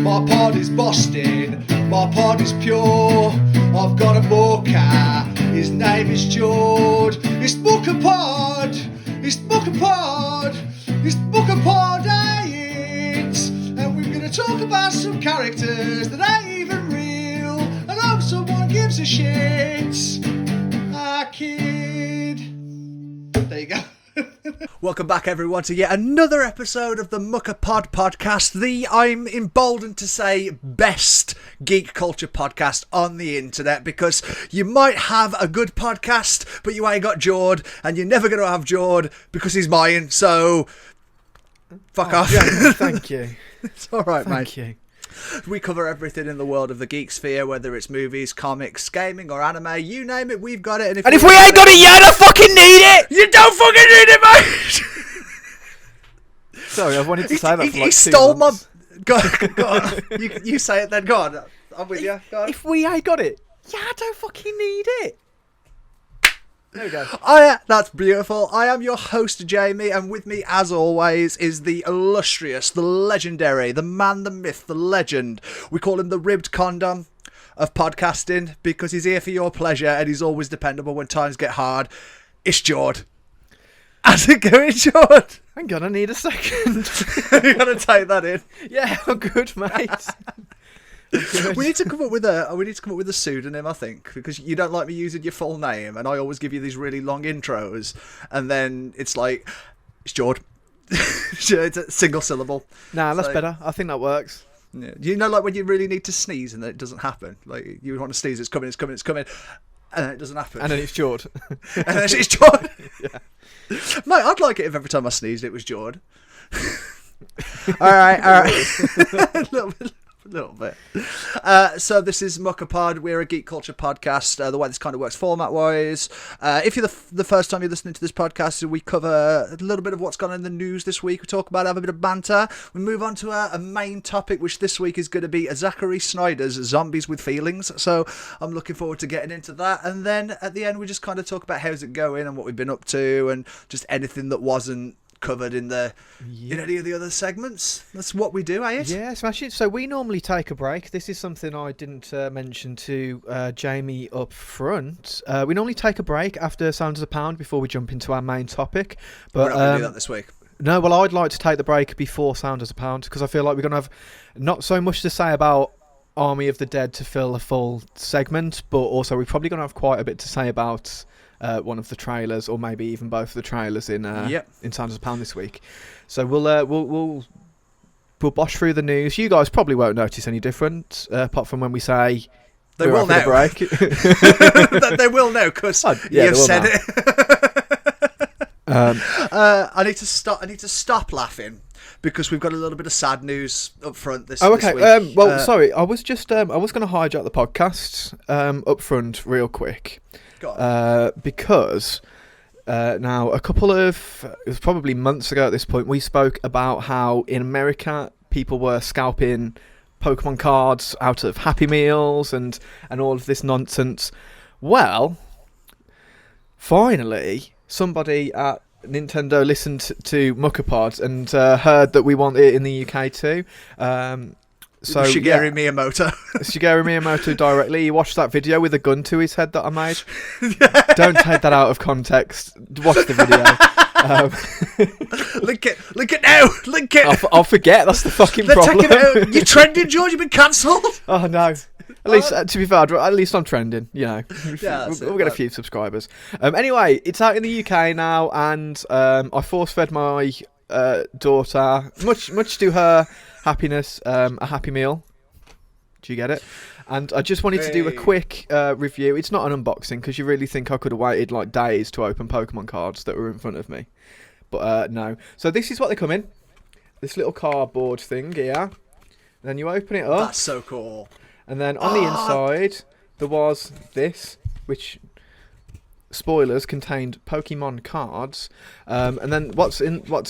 My pod is Boston, my pod is pure. I've got a Mukka, his name is Jord. It's Mukkapod, it's Mukkapod, it's Mukkapod, and we're gonna talk about some characters that ain't even real, and hope someone gives a shit. Ah, kid. There you go. Welcome back, everyone, to yet another episode of the Mukkapod podcast, the, I'm emboldened to say, best geek culture podcast on the internet, because you might have a good podcast, but you ain't got Jord, and you're never going to have Jord because he's mine, so fuck off. Yeah, thank you. It's alright, mate. Thank you. We cover everything in the world of the geek sphere, whether it's movies, comics, gaming, or anime. You name it, we've got it. And if we ain't got it, you don't fucking need it! You don't fucking need it, mate! Sorry, I've wanted to say that for like 2 He stole months. my... Go on. You say it then, go on. I'm with you. Go on. If we ain't got it, yeah, I don't fucking need it. There we go. That's beautiful. I am your host, Jamie, and with me, as always, is the illustrious, the legendary, the man, the myth, the legend. We call him the ribbed condom of podcasting because he's here for your pleasure and he's always dependable when times get hard. It's Jord. How's it going, Jord? I'm gonna need a second. You're gonna take that in. Yeah, I'm good, mate. We need to come up with a pseudonym, I think, because you don't like me using your full name, and I always give you these really long intros, and then it's like, it's Jord. It's a single syllable. Nah, that's better. I think that works. Yeah. You know, like when you really need to sneeze and then it doesn't happen. Like you want to sneeze, it's coming, and then it doesn't happen. And then it's Jord. And then it's Jord. Yeah. Mate, I'd like it if every time I sneezed it was Jord. all right. A little bit. So this is Mukkapod. We're a geek culture podcast. The way this kind of works format-wise. If you're the first time you're listening to this podcast, we cover a little bit of what's gone on in the news this week. We talk about it, have a bit of banter. We move on to a main topic, which this week is going to be Zachary Snyder's Zombies with Feelings. So I'm looking forward to getting into that. And then at the end, we just kind of talk about how's it going and what we've been up to and just anything that wasn't covered in any of the other segments. That's what we do, eh? Yeah, smash it. So we normally take a break. This is something I didn't mention to Jamie up front. We normally take a break after Sounds of the Pound before we jump into our main topic. But we're not going to do that this week. No, well, I'd like to take the break before Sound of the Pound because I feel like we're going to have not so much to say about Army of the Dead to fill a full segment, but also we're probably going to have quite a bit to say about one of the trailers, or maybe even both of the trailers in Sounds of the Pound this week. So we'll bosh through the news. You guys probably won't notice any different, apart from when we say they will now. Break. They will now because you've said it. I need to stop laughing because we've got a little bit of sad news up front this week. Sorry, I was just I was going to hijack the podcast up front real quick. Because now it was probably months ago at this point, we spoke about how in America people were scalping Pokemon cards out of Happy Meals and all of this nonsense. Well, finally, somebody at Nintendo listened to Mukkapod and heard that we want it in the UK too. So Shigeru Miyamoto directly. He watched that video with a gun to his head that I made. Don't take that out of context. Watch the video. Link it now. Link it. I'll forget. That's the fucking problem. Taking it out. You're trending, George. You've been cancelled. Oh no. At least, to be fair, at least I'm trending. You know, we'll get a few subscribers. Anyway, it's out in the UK now, and I force-fed my daughter, much to her happiness, a Happy Meal. Do you get it? And I just wanted to do a quick review. It's not an unboxing because you really think I could have waited like days to open Pokemon cards that were in front of me, but no. So this is what they come in. This little cardboard thing here. And then you open it up. That's so cool. And then on the inside there was this, which, spoilers, contained Pokemon cards. And then what's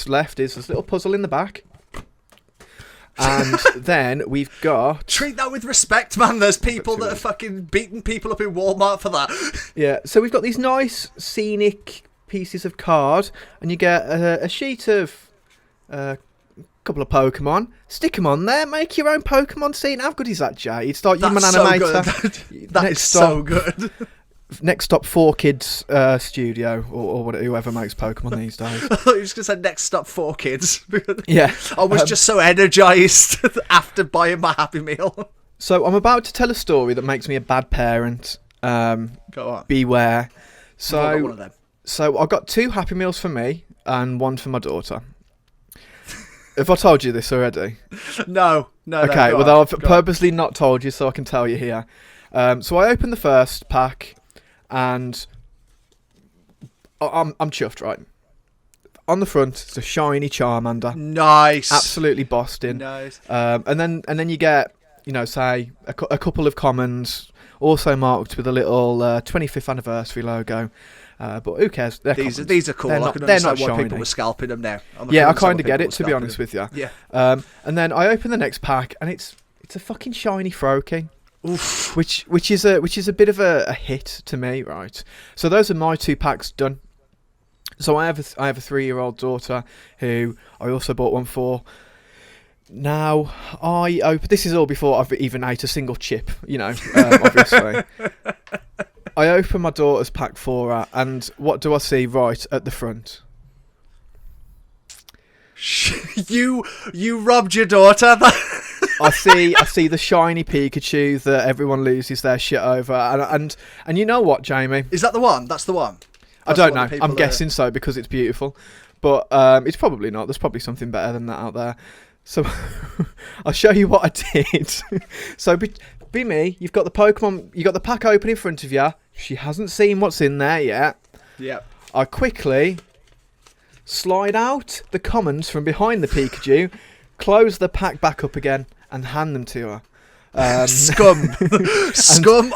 left is this little puzzle in the back. And then we've got... Treat that with respect, man. There's people that are fucking beating people up in Walmart for that. Yeah, so we've got these nice scenic pieces of card, and you get a sheet of couple of Pokemon, stick them on there, make your own Pokemon scene. How good is that, Jay? You'd start human That's so animator. good. That is so good. Next stop, 4Kids Studio, or whoever makes Pokemon these days. I thought you were just going to say next stop 4Kids. Yeah. I was just so energised after buying my Happy Meal. So I'm about to tell a story that makes me a bad parent. Go on. Beware. I've got one of them. So I got 2 Happy Meals for me and 1 for my daughter. Have I told you this already? No. Okay, well I've purposely not told you so I can tell you here. So I opened the first pack and I'm chuffed, right? On the front, it's a shiny Charmander. Nice. Absolutely bossed in. Nice. And then you get, say, a couple of commons, also marked with a little 25th anniversary logo. But who cares? These are cool. They're I can not understand why shiny. people were scalping them now. I kind of get it, to be honest with you. Yeah. And then I open the next pack, and it's a fucking shiny Froakie. Oof. Which is a bit of a hit to me, right? So those are my 2 packs done. So I have a 3-year-old daughter who I also bought one for. Now this is all before I've even ate a single chip, obviously. I open my daughter's pack for her, and what do I see right at the front? You robbed your daughter. I see the shiny Pikachu that everyone loses their shit over, and you know what, Jamie? Is that the one? That's the one. I don't know. I'm guessing so because it's beautiful, but it's probably not. There's probably something better than that out there. So I'll show you what I did. So be me. You've got the Pokemon. You got the pack open in front of you. She hasn't seen what's in there yet. Yeah. I quickly slide out the commons from behind the Pikachu, close the pack back up again, and hand them to her. Scum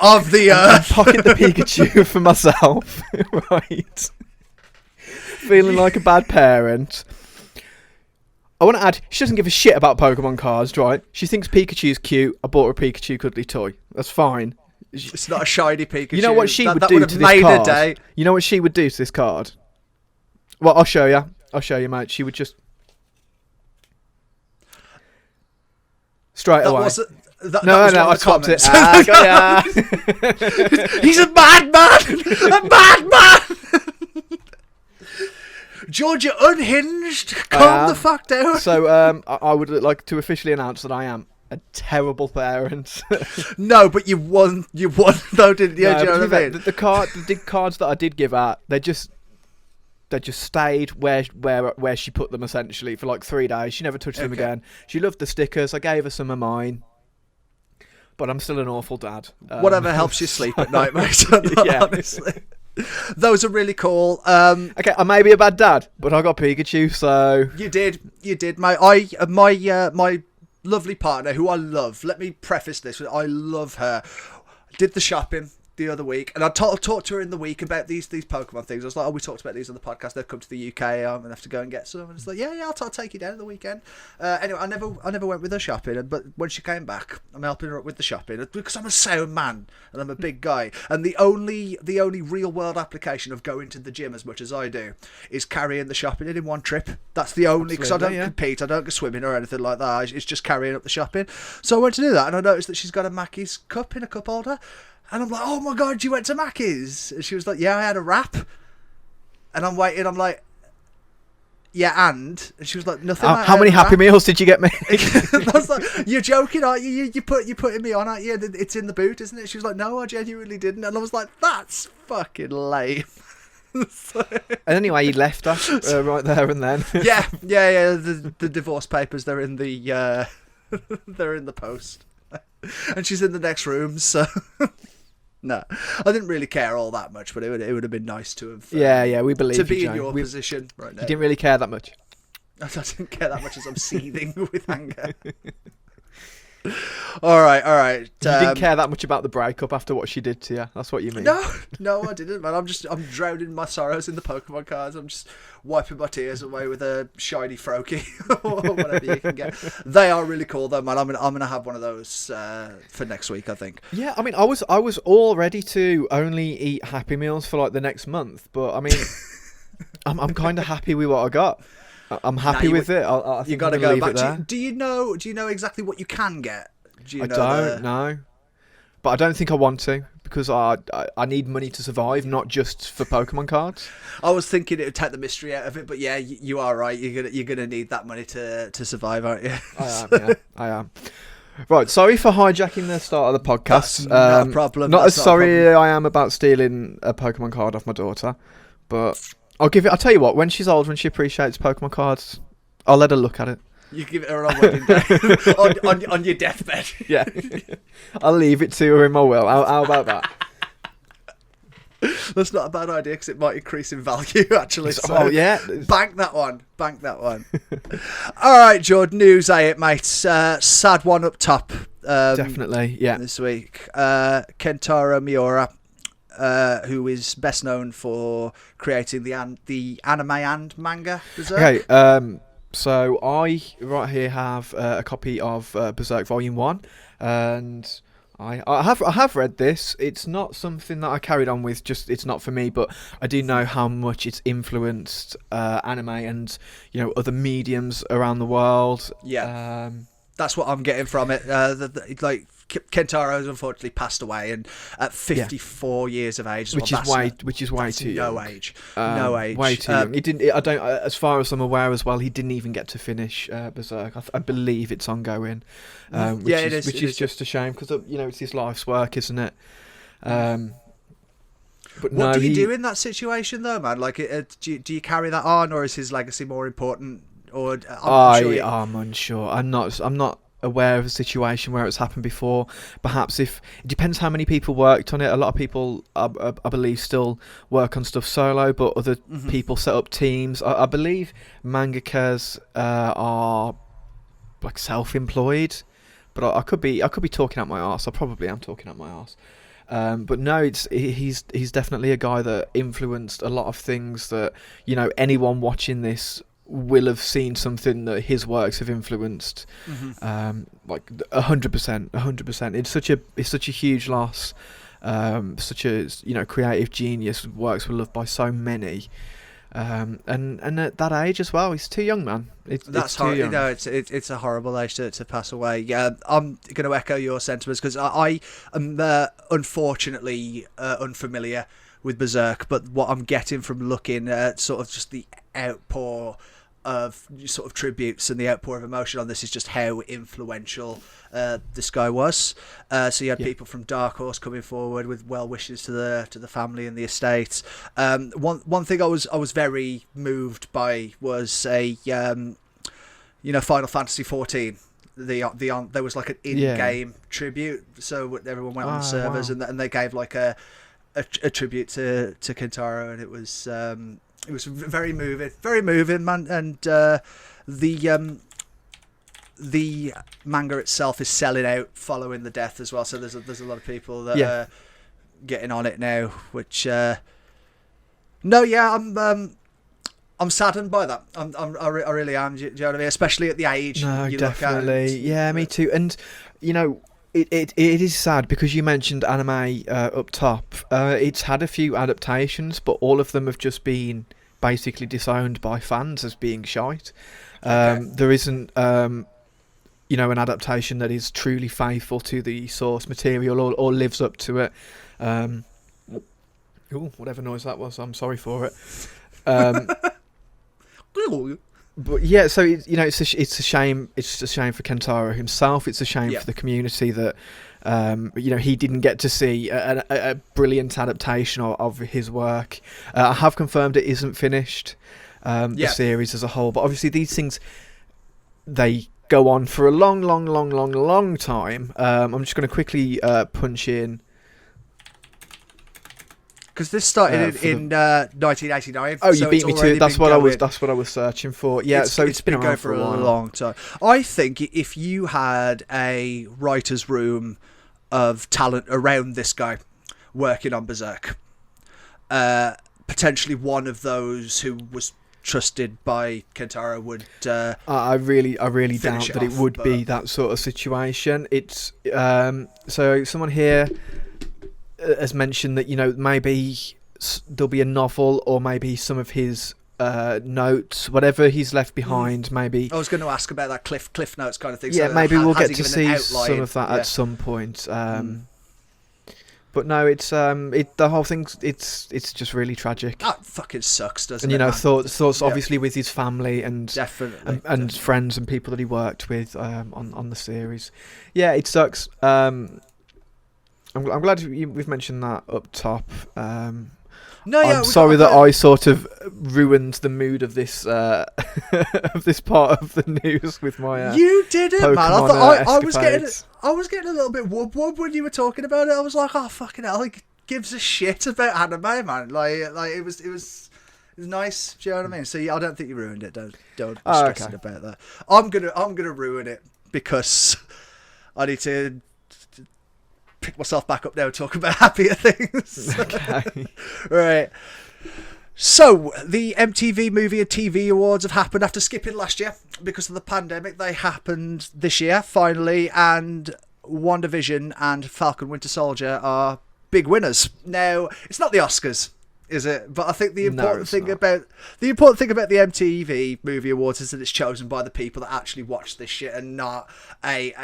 of the earth. Pocket the Pikachu for myself. Right. Feeling like a bad parent. I want to add, she doesn't give a shit about Pokemon cards, right? She thinks Pikachu's cute. I bought her a Pikachu cuddly toy. That's fine. It's not a shiny Pikachu. You know what she would that do would to have this made card? a day. You know what she would do to this card? Well, I'll show you, mate. She would just... Straight away. No, I copped it. Got ya. He's a madman! A madman! George, you're unhinged. Calm the fuck down. So, I would like to officially announce that I am a terrible parent. No, but you won though, didn't you? No, do you know what I mean? The cards that I did give her, they just stayed where she put them essentially for like 3 days. She never touched them again. She loved the stickers. I gave her some of mine. But I'm still an awful dad. Whatever helps you sleep at night, mate. Yeah. Honestly. Those are really cool. Okay, I may be a bad dad, but I got Pikachu, so... You did, mate. My lovely partner, who I love, let me preface this with, I love her, did the shopping the other week, and I talked to her in the week about these Pokemon things. I was like, we talked about these on the podcast. They've come to the UK. I'm gonna have to go and get some. And it's like, yeah, I'll take you down at the weekend. Anyway, I never went with her shopping, but when she came back, I'm helping her up with the shopping because I'm a sound man and I'm a big guy. And the only real world application of going to the gym as much as I do is carrying the shopping in one trip. That's the only, because I don't compete. I don't go swimming or anything like that. It's just carrying up the shopping. So I went to do that, and I noticed that she's got a Mackey's cup in a cup holder. And I'm like, oh my God, you went to Mackey's? And she was like, yeah, I had a wrap. And I'm waiting, I'm like, yeah, and she was like, nothing. How many Happy Meals did you get me? I was like, you're joking, aren't you? You're putting me on, aren't you? It's in the boot, isn't it? She was like, no, I genuinely didn't. And I was like, that's fucking lame. And anyway, he left her right there and then. Yeah. The divorce papers, they're in the post. And she's in the next room, so... No, I didn't really care all that much, but it would have been nice to have. Yeah, we believe to be you, in your position right now. You didn't really care that much. I didn't care that much as I'm seething with anger. All right. You didn't care that much about the breakup after what she did to you. That's what you mean. No, I didn't, man. I'm drowning my sorrows in the Pokemon cards. I'm just wiping my tears away with a shiny Froakie or whatever you can get. They are really cool, though, man. I'm gonna have one of those for next week, I think. Yeah, I mean, I was all ready to only eat Happy Meals for like the next month, but I mean, I'm kind of happy with what I got. I'm happy with it. I think you got to I'm gonna go leave back. it Do you know exactly what you can get? Do you I know don't know, but I don't think I want to because I need money to survive, not just for Pokemon cards. I was thinking it would take the mystery out of it, but yeah, you are right. You're gonna need that money to survive, aren't you? I am. Yeah, I am. Right, sorry for hijacking the start of the podcast. That's not a problem. Not That's as not a sorry problem. I am about stealing a Pokemon card off my daughter, but I'll tell you what, when she's old, when she appreciates Pokemon cards, I'll let her look at it. You give it her on wedding day, on your deathbed. Yeah, I'll leave it to her in my will. How about that? That's not a bad idea because it might increase in value actually. So Oh yeah, bank that one. All right, Jord, news, mates. Sad one up top. definitely. Yeah. This week, Kentaro Miura, who is best known for creating the anime and manga Berserk. Okay. So I right here have a copy of Berserk Volume 1, and I have read this. It's not something that I carried on with. Just it's not for me. But I do know how much it's influenced anime and other mediums around the world. Yeah. That's what I'm getting from it. Like Kentaro has unfortunately passed away, and at 54 years of age, which is way too young. No age. Way too young. He didn't. I don't. As far as I'm aware, as well, he didn't even get to finish Berserk. I believe it's ongoing. Which is just a shame because it's his life's work, isn't it? What do you do in that situation, though, man? Like, do you carry that on, or is his legacy more important? Or I'm unsure. I'm not aware of a situation where it's happened before. Perhaps it depends how many people worked on it. A lot of people, I believe, still work on stuff solo, but other people set up teams. I believe mangakas are like self-employed, but I could be talking out my arse. I probably am talking out my arse. But no, he's definitely a guy that influenced a lot of things that anyone watching this will have seen something that his works have influenced, like 100%. It's such a huge loss. Such a creative genius, works were loved by so many, and at that age as well, he's too young, man. It's too young. It's a horrible age to pass away. Yeah, I'm going to echo your sentiments because I am unfortunately unfamiliar with Berserk, but what I'm getting from looking at sort of just the outpour of sort of tributes and the outpour of emotion on this is just how influential this guy was. So you had people from Dark Horse coming forward with well wishes to the family and the estate. One thing I was very moved by was a Final Fantasy 14. There was like an in-game tribute, so everyone went on servers and they gave like a tribute to Kentaro, and it was very moving, man. And the manga itself is selling out following the death as well. So there's a lot of people that are getting on it now. Which I'm saddened by that. I really am. Do you know what I mean? Especially at the age you definitely. Look at. Yeah, me too. And It is sad because you mentioned anime up top. It's had a few adaptations, but all of them have just been basically disowned by fans as being shite. There isn't, an adaptation that is truly faithful to the source material or lives up to it. Whatever noise that was, I'm sorry for it. But yeah, so it's a shame. It's a shame for Kentaro himself. It's a shame for the community that he didn't get to see a brilliant adaptation of his work. I have confirmed it isn't finished, the series as a whole. But obviously these things, they go on for a long time. I'm just going to quickly punch in. Because this started in 1989. Oh, you beat me to it. That's what I was searching for. Yeah, it's been going for a long time. I think if you had a writer's room of talent around this guy working on Berserk, potentially one of those who was trusted by Kentaro would. I really doubt that it would be that sort of situation. It's so someone here has mentioned that maybe there'll be a novel or maybe some of his notes, whatever he's left behind. Maybe I was going to ask about that cliff notes kind of thing. Yeah, so maybe we'll has get he to given an see outline? some of that at some point. But no, it's the whole thing's it's just really tragic. That fucking sucks, doesn't And it? you know, man? thoughts obviously with his family and Definitely. and friends and people that he worked with on the series. Yeah, it sucks. I'm glad we've mentioned that up top. No, yeah, I'm sorry that I sort of ruined the mood of this of this part of the news with my you did it, man. I Pokemon, thought I was getting a little bit wub when you were talking about it. I was like, oh fucking hell, he gives a shit about anime, man. Like it was nice. Do you know what I mean? So yeah, I don't think you ruined it. Don't be stressing about that. I'm gonna ruin it because I need to pick myself back up now and talk about happier things. Okay. Right. So, the MTV Movie and TV Awards have happened after skipping last year because of the pandemic. They happened this year, finally, and WandaVision and Falcon Winter Soldier are big winners. Now, it's not the Oscars, is it? But I think the important thing about the MTV Movie Awards is that it's chosen by the people that actually watch this shit and not a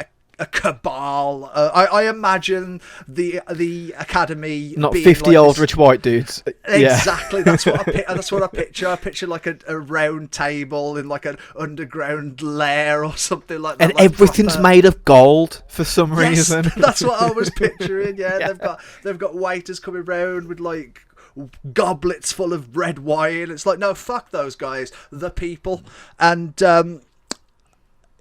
cabal. I imagine the Academy Not being 50 like old this. rich white dudes. Exactly. Yeah. That's what I picture. I picture like a round table in like an underground lair or something like that. And like everything's proper... made of gold for some reason. That's what I was picturing. Yeah, Yeah. they've got waiters coming round with like goblets full of red wine. It's like, no, fuck those guys. The people. And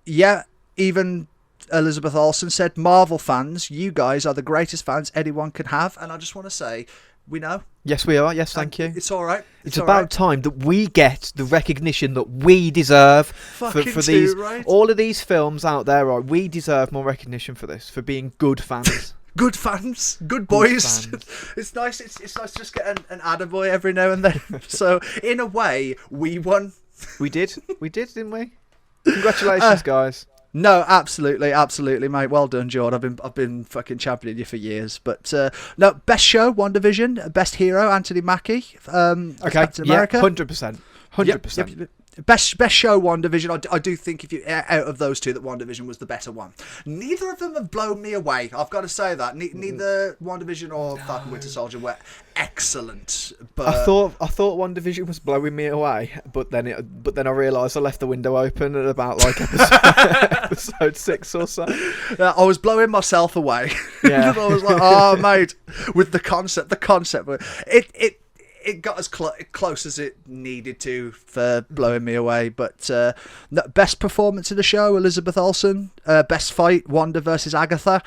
yeah, even Elizabeth Olsen said, Marvel fans, you guys are the greatest fans anyone can have. And I just want to say, we know. Yes, we are. Yes, thank you. It's all right. It's about time that we get the recognition that we deserve for these. Right? All of these films out there, right? We deserve more recognition for this, for being good fans. Good fans, good boys. Good fans. It's nice. It's nice to just get an attaboy every now and then. So in a way, we won. We did, didn't we? Congratulations, guys. No, absolutely, mate. Well done, Jord. I've been fucking championing you for years. But no, best show, WandaVision. Best hero, Anthony Mackie. Okay, Captain America. 100%. 100%. Yep. Best show, WandaVision. I do think if you out of those two, that WandaVision was the better one. Neither of them have blown me away. I've got to say that. Neither WandaVision or Falcon Winter Soldier were excellent. But I thought WandaVision was blowing me away, but then I realised I left the window open at about like episode 6 or so. I was blowing myself away. Yeah. I was like, oh mate, with the concept. It got as close as it needed to for blowing me away. But best performance in the show, Elizabeth Olsen. Best fight, Wanda versus Agatha.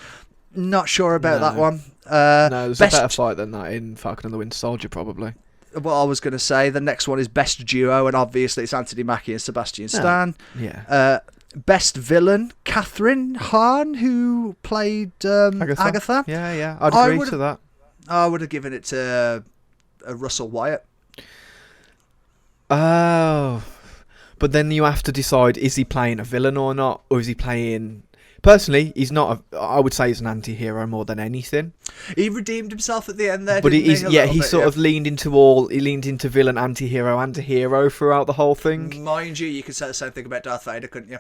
Not sure about that one. No, there's a better fight than that in Falcon and the Winter Soldier, probably. Well, I was going to say the next one is best duo, and obviously it's Anthony Mackie and Sebastian Stan. Yeah. Best villain, Catherine Hahn, who played Agatha. Yeah. I'd agree to that. I would have given it to Russell Wyatt. Oh, but then you have to decide: is he playing a villain or not, or is he playing? Personally, he's not. I would say he's an anti-hero more than anything. He redeemed himself at the end there, but he sort of leaned into villain, anti-hero, and a hero throughout the whole thing. Mind you could say the same thing about Darth Vader, couldn't you?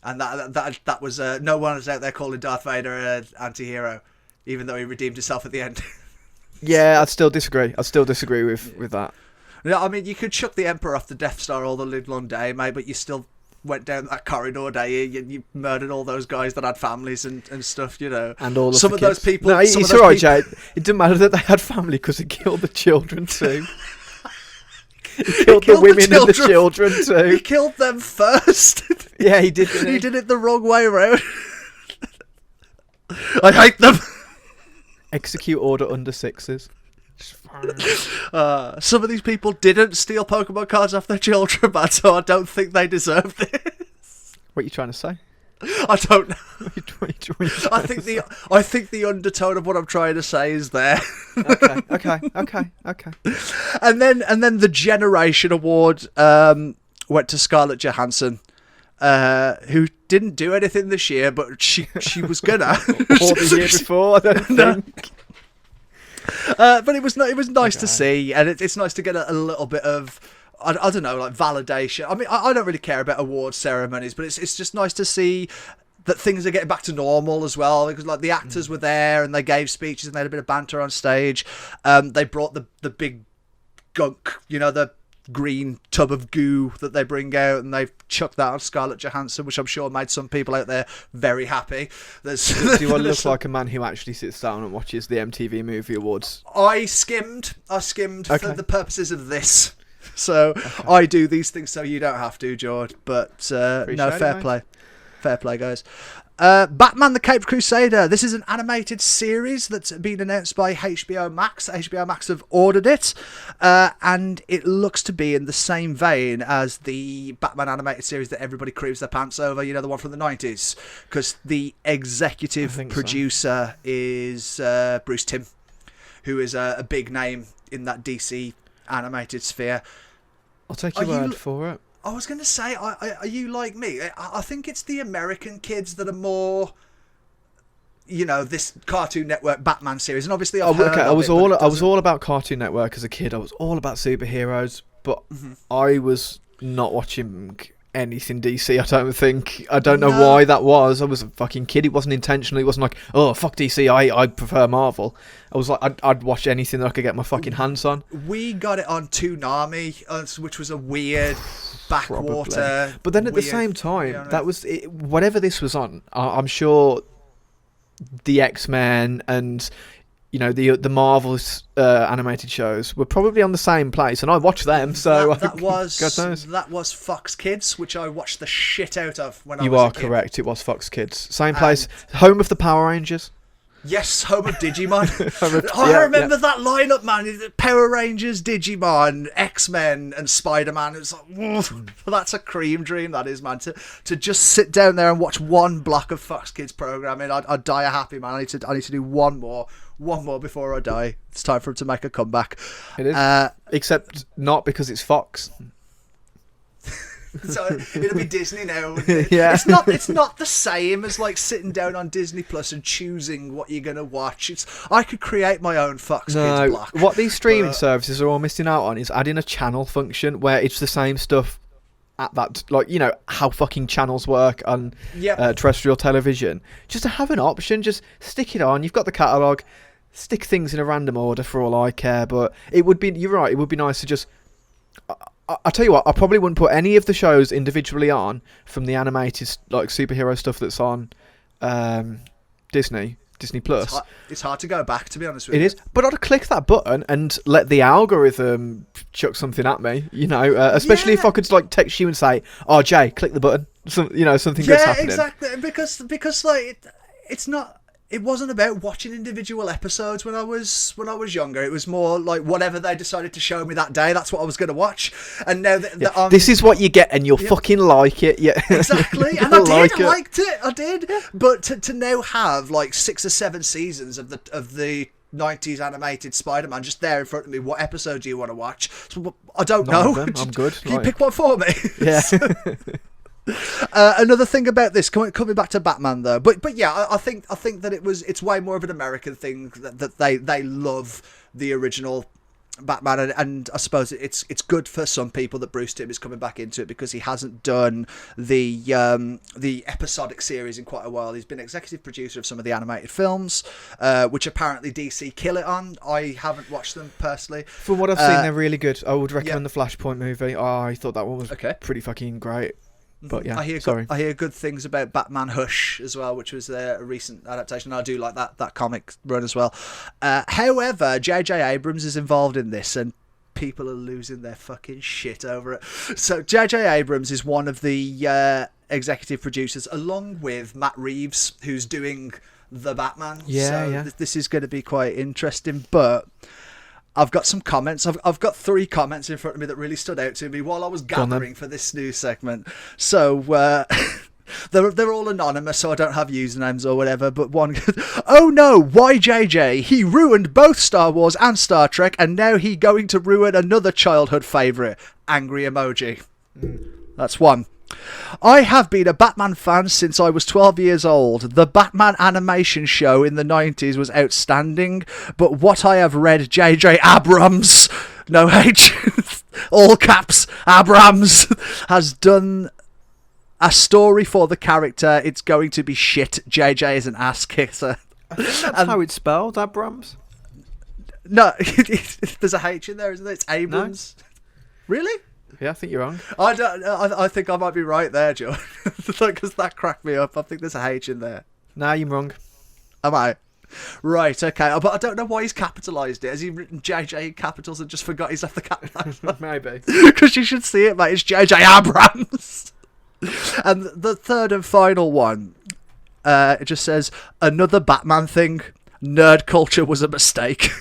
And that was no one was out there calling Darth Vader an anti-hero, even though he redeemed himself at the end. Yeah, I'd still disagree. With that. Yeah, I mean, you could chuck the Emperor off the Death Star all the live long day, mate, but you still went down that corridor day. You murdered all those guys that had families and stuff, you know. And all some of those people. No, it's alright, Jay. It didn't matter that they had family because he killed the children too. He killed the women and the children too. He killed them first. Yeah, he did. He did it the wrong way around. I hate them. Execute order under 6s. Some of these people didn't steal Pokemon cards off their children, man, so I don't think they deserve this. What are you trying to say? I don't know. I think the undertone of what I'm trying to say is there. Okay. And then the Generation Award went to Scarlett Johansson, who didn't do anything this year, but she was gonna. Or the year before, I don't think. But it was nice to see, and it's nice to get a little bit of I don't know, like validation. I mean, I don't really care about award ceremonies, but it's just nice to see that things are getting back to normal as well, because like the actors were there and they gave speeches and they had a bit of banter on stage. They brought the big gunk, the green tub of goo that they bring out, and they've chucked that on Scarlett Johansson, which I'm sure made some people out there very happy. Do I look like a man who actually sits down and watches the MTV Movie Awards? I skimmed okay. For the purposes of this. So I do these things so you don't have to, Jord. But no, fair play. Fair play, guys. Batman the Caped Crusader. This is an animated series that's been announced by HBO Max. HBO Max have ordered it. And it looks to be in the same vein as the Batman animated series that everybody creeps their pants over. The one from the 90s. Because the executive producer is Bruce Timm, who is a big name in that DC animated sphere. I'll take your word for it. I was going to say, are you like me? I think it's the American kids that are more, this Cartoon Network Batman series, and obviously I was all about Cartoon Network as a kid. I was all about superheroes, but I was not watching anything DC. I don't know why that was. I was a fucking kid. It wasn't intentional. It wasn't like, oh fuck DC, I prefer Marvel. I was like, I'd watch anything that I could get my fucking hands on. We got it on Toonami, which was a weird backwater. Probably. But then at the same time, that was it, whatever this was on. I'm sure the X-Men and the Marvel's animated shows were probably on the same place, and I watched them. So that was Fox Kids, which I watched the shit out of when I was a kid. You are correct. It was Fox Kids, same place, home of the Power Rangers. Yes, home of Digimon. I remember that lineup, man. Power Rangers, Digimon, X-Men, and Spider-Man. It's like, that's a cream dream, that is, man. To just sit down there and watch one block of Fox Kids programming, I'd die a happy man. I need to do one more before I die. It's time for him to make a comeback. It is, except not because it's Fox. So it'll be Disney now. Yeah. It's not the same as like sitting down on Disney Plus and choosing what you're gonna watch. I could create my own Fox Kids block. What these streaming services are all missing out on is adding a channel function where it's the same stuff at that, like, how fucking channels work on terrestrial television. Just to have an option, just stick it on. You've got the catalogue, stick things in a random order for all I care. But you're right, it would be nice to just. I'll tell you what, I probably wouldn't put any of the shows individually on from the animated like superhero stuff that's on Disney Plus. It's hard to go back, to be honest with you. It is, but I'd click that button and let the algorithm chuck something at me, especially if I could like text you and say, "Oh, Jay, click the button." Something good's happening. Yeah, exactly. Because like it's not. It wasn't about watching individual episodes when I was younger. It was more like whatever they decided to show me that day, that's what I was going to watch. And now that this is what you get, and you'll fucking like it. Yeah, exactly. And I liked it. I did. Yeah. But to now have like 6 or 7 seasons of the 90s animated Spider-Man just there in front of me. What episode do you want to watch? So, I don't know. I'm good. Can you pick one for me? Yeah. Another thing about this, coming back to Batman though, but yeah, I think that it's way more of an American thing that they love the original Batman, and I suppose it's good for some people that Bruce Timm is coming back into it, because he hasn't done the episodic series in quite a while. He's been executive producer of some of the animated films, which apparently DC kill it on. I haven't watched them personally. From what I've seen, they're really good. I would recommend the Flashpoint movie. I thought that one was pretty fucking great. But yeah, I hear good things about Batman Hush as well, which was a recent adaptation. I do like that comic run as well. However, J.J. Abrams is involved in this, and people are losing their fucking shit over it. So J.J. Abrams is one of the executive producers, along with Matt Reeves, who's doing the Batman. This is going to be quite interesting, but I've got some comments. I've got 3 comments in front of me that really stood out to me while I was gathering for this news segment. So they're all anonymous, so I don't have usernames or whatever. But one, oh no, why JJ? He ruined both Star Wars and Star Trek, and now he going to ruin another childhood favourite. Angry emoji. That's one. I have been a Batman fan since I was 12 years old. The Batman animation show in the 90s was outstanding, but what I have read, J.J. Abrams, no H, all caps, Abrams, has done a story for the character. It's going to be shit. JJ is an ass kisser. I think that's how it's spelled, Abrams. No, there's a H in there, isn't there? It's Abrams. No. Really? Yeah, I think you're wrong. I think I might be right there, Joe. Because that cracked me up. I think there's a H in there. No, you're wrong. Am I? Right, okay. But I don't know why he's capitalised it. Has he written JJ in capitals and just forgot he's left the capital? Maybe. Because you should see it, mate. It's JJ Abrams. And the third and final one, it just says, another Batman thing. Nerd culture was a mistake.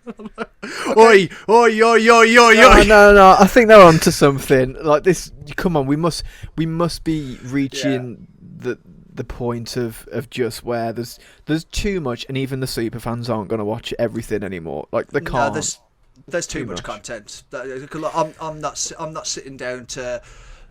Okay. Oi. No. I think they're onto something. Like this. Come on, we must be reaching the point of just where there's too much, and even the super fans aren't going to watch everything anymore. Like they can't. No, there's too much content. I'm not sitting down to.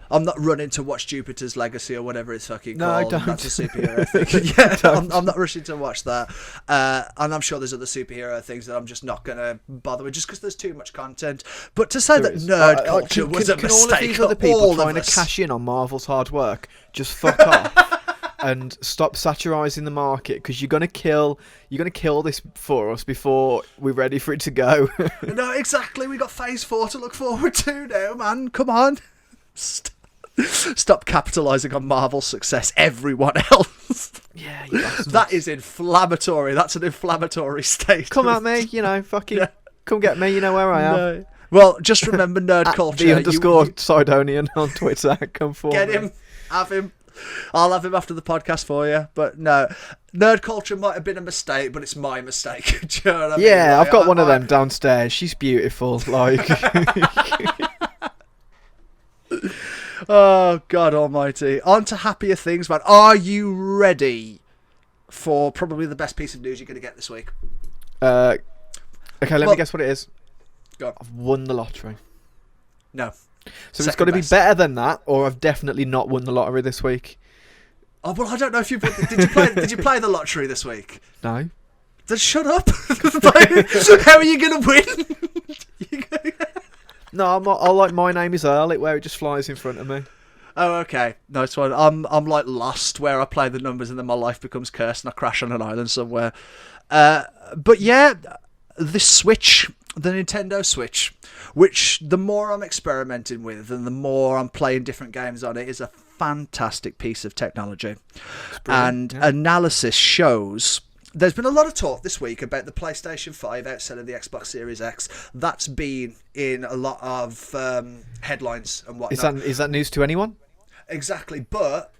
I'm not running to watch Jupiter's Legacy or whatever it's fucking called. No, don't. That's a superhero thing. Yeah, I'm not rushing to watch that. And I'm sure there's other superhero things that I'm just not going to bother with just because there's too much content. But to say that nerd culture was a mistake, all of these other people trying to cash in on Marvel's hard work just fuck off and stop satirising the market, because you're gonna kill this for us before we're ready for it to go. No, exactly. We got Phase 4 to look forward to now, man. Come on. Stop capitalising on Marvel's success, everyone else. Yeah, you bastards. That is inflammatory. That's an inflammatory state. Come at me, fucking come get me, you know where I am. No. Well, just remember nerd culture. The Sidonian on Twitter. Come forward. Get him. Have him. I'll have him after the podcast for you. But no, nerd culture might have been a mistake, but it's my mistake. Do you know what I mean? Yeah, I've got one of them downstairs. She's beautiful. Like... Oh, God almighty. On to happier things, man. Are you ready for probably the best piece of news you're going to get this week? Okay, let me guess what it is. Go on. I've won the lottery. No. So it's got to be better than that, or I've definitely not won the lottery this week. Oh, well, I don't know if you... Did you play the lottery this week? No. Then shut up. How are you going to win? No, I'm not. I like My Name Is Earl, where it just flies in front of me. Oh, okay. Nice one. I'm like Lost, where I play the numbers and then my life becomes cursed and I crash on an island somewhere. But yeah, the Switch, the Nintendo Switch, which the more I'm experimenting with and the more I'm playing different games on it, is a fantastic piece of technology. And analysis shows... There's been a lot of talk this week about the PlayStation 5 outselling the Xbox Series X. That's been in a lot of headlines and whatnot. Is that news to anyone? Exactly, but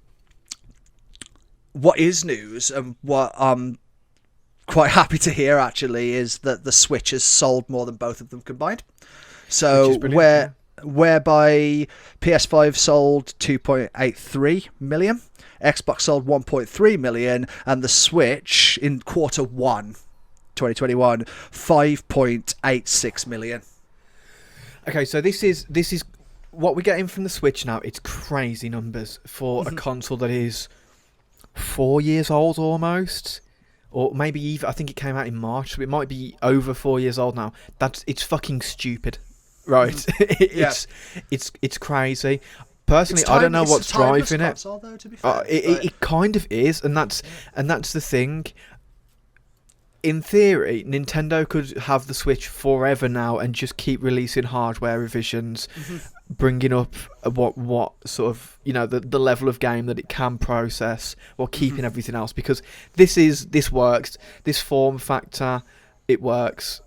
what is news and what I'm quite happy to hear actually is that the Switch has sold more than both of them combined. So whereby PS5 sold 2.83 million. Xbox sold 1.3 million, and the Switch in quarter 1 2021 5.86 million. Okay, so this is what we're getting from the Switch now. It's crazy numbers for a console that is 4 years old almost, or maybe even, I think it came out in March, so it might be over 4 years old now. It's fucking stupid, right? It's crazy. Personally, I don't know what's driving it. Console, though, to be fair. It kind of is, and that's the thing. In theory, Nintendo could have the Switch forever now and just keep releasing hardware revisions, bringing up what sort of the level of game that it can process, while keeping everything else, because this works. This form factor, it works.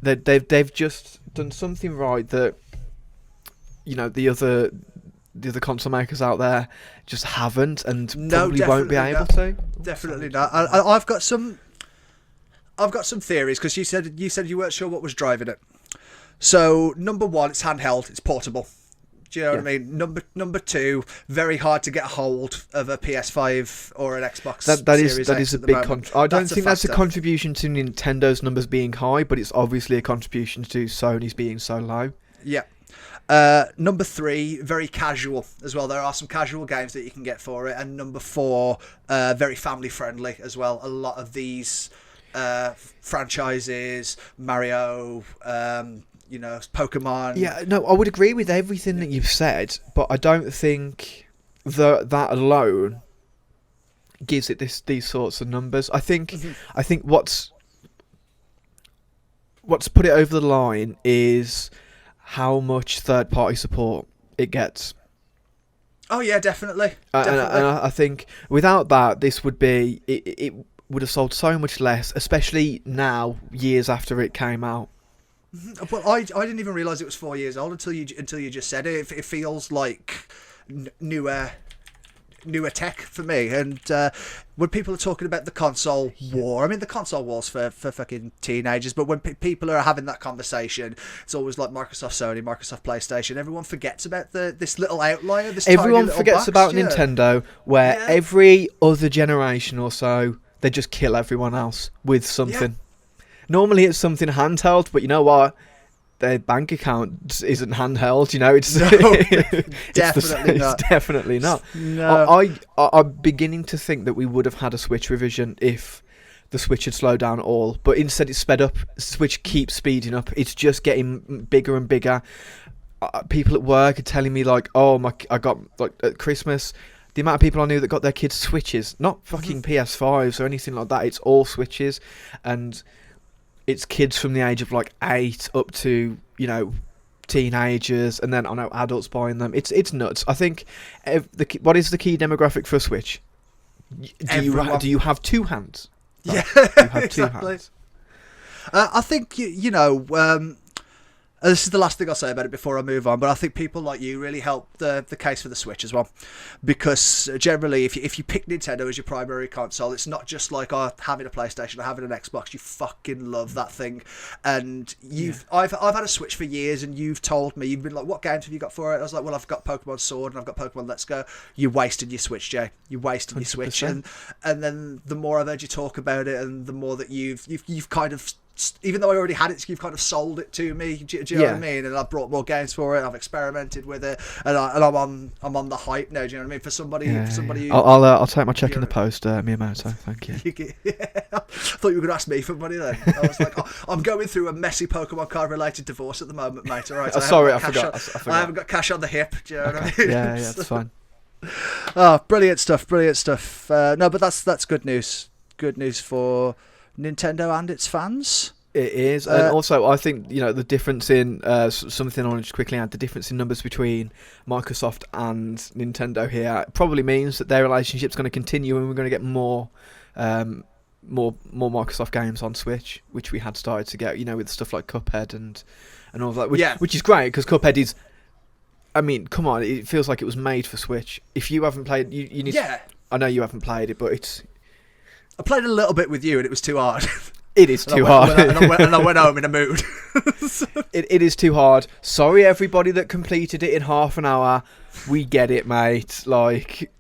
They've just done something right that the other console makers out there just haven't, and probably won't be able to. Definitely not. I've got some theories, because you said you weren't sure what was driving it. So number one, it's handheld, it's portable. Do you know what I mean? Number two, very hard to get a hold of a PS5 or an Xbox. That is a big. I don't think that's a contribution to Nintendo's numbers being high, but it's obviously a contribution to Sony's being so low. Yeah. Number three, very casual as well. There are some casual games that you can get for it. And number four, very family friendly as well. A lot of these franchises, Mario, Pokemon. Yeah, no, I would agree with everything that you've said, but I don't think that alone gives it these sorts of numbers. I think what's put it over the line is how much third-party support it gets. Oh yeah, definitely. And I think without that, this would be it would have sold so much less, especially now, years after it came out. Well, I didn't even realise it was 4 years old until you just said it. It feels like newer tech for me. And when people are talking about the console war, I mean, the console war's for fucking teenagers, but when people are having that conversation, it's always like Microsoft, Sony, Microsoft, PlayStation. Everyone forgets about this little outlier, this tiny Everyone little forgets box, about Nintendo, where every other generation or so, they just kill everyone else with something. Yeah. Normally it's something handheld, but you know what? Their bank account isn't handheld, it's No, definitely not. It's definitely not. No. I'm beginning to think that we would have had a Switch revision if the Switch had slowed down at all, but instead it's sped up. Switch keeps speeding up. It's just getting bigger and bigger. People at work are telling me like, I got like at Christmas, the amount of people I knew that got their kids Switches, not fucking PS5s or anything like that. It's all Switches, and it's kids from the age of like 8 up to teenagers, and then I know adults buying them. It's nuts. I think what is the key demographic for a Switch? Do you have two hands? Yeah, you have two exactly. hands. I think this is the last thing I'll say about it before I move on, but I think people like you really help the case for the Switch as well, because generally if you pick Nintendo as your primary console, it's not just like having a PlayStation or having an Xbox. You fucking love that thing, and I've had a Switch for years, and you've told me, you've been like, what games have you got for it? I was like, well, I've got Pokemon Sword and I've got Pokemon Let's Go. You wasted your Switch, Jay. You wasted your Switch, 100%. and then the more I've heard you talk about it, and the more that you've kind of, even though I already had it, you've kind of sold it to me. Do you know what I mean? And I've brought more games for it. I've experimented with it, and I'm on the hype now. Do you know what I mean? For somebody, who, I'll take my check in the post, Miyamoto. Thank you. I thought you were going to ask me for money then. I was like, I'm going through a messy Pokemon card related divorce at the moment, mate. All right. Sorry, I forgot. I haven't got cash on the hip. Do you know what I mean? Yeah, that's fine. Oh, brilliant stuff. No, but that's good news. Good news for Nintendo and its fans. It is, and also I think the difference in something I want to just quickly add, the difference in numbers between Microsoft and Nintendo here probably means that their relationship's going to continue, and we're going to get more Microsoft games on Switch, which we had started to get, with stuff like cUpHead and all of that, which is great, because cUpHead is, I mean, come on, it feels like it was made for Switch. If you haven't played, you need. Yeah. I know you haven't played it, but I played a little bit with you, and it was too hard. It is too hard. And I went home in a mood. It is too hard. Sorry, everybody that completed it in half an hour. We get it, mate. Like,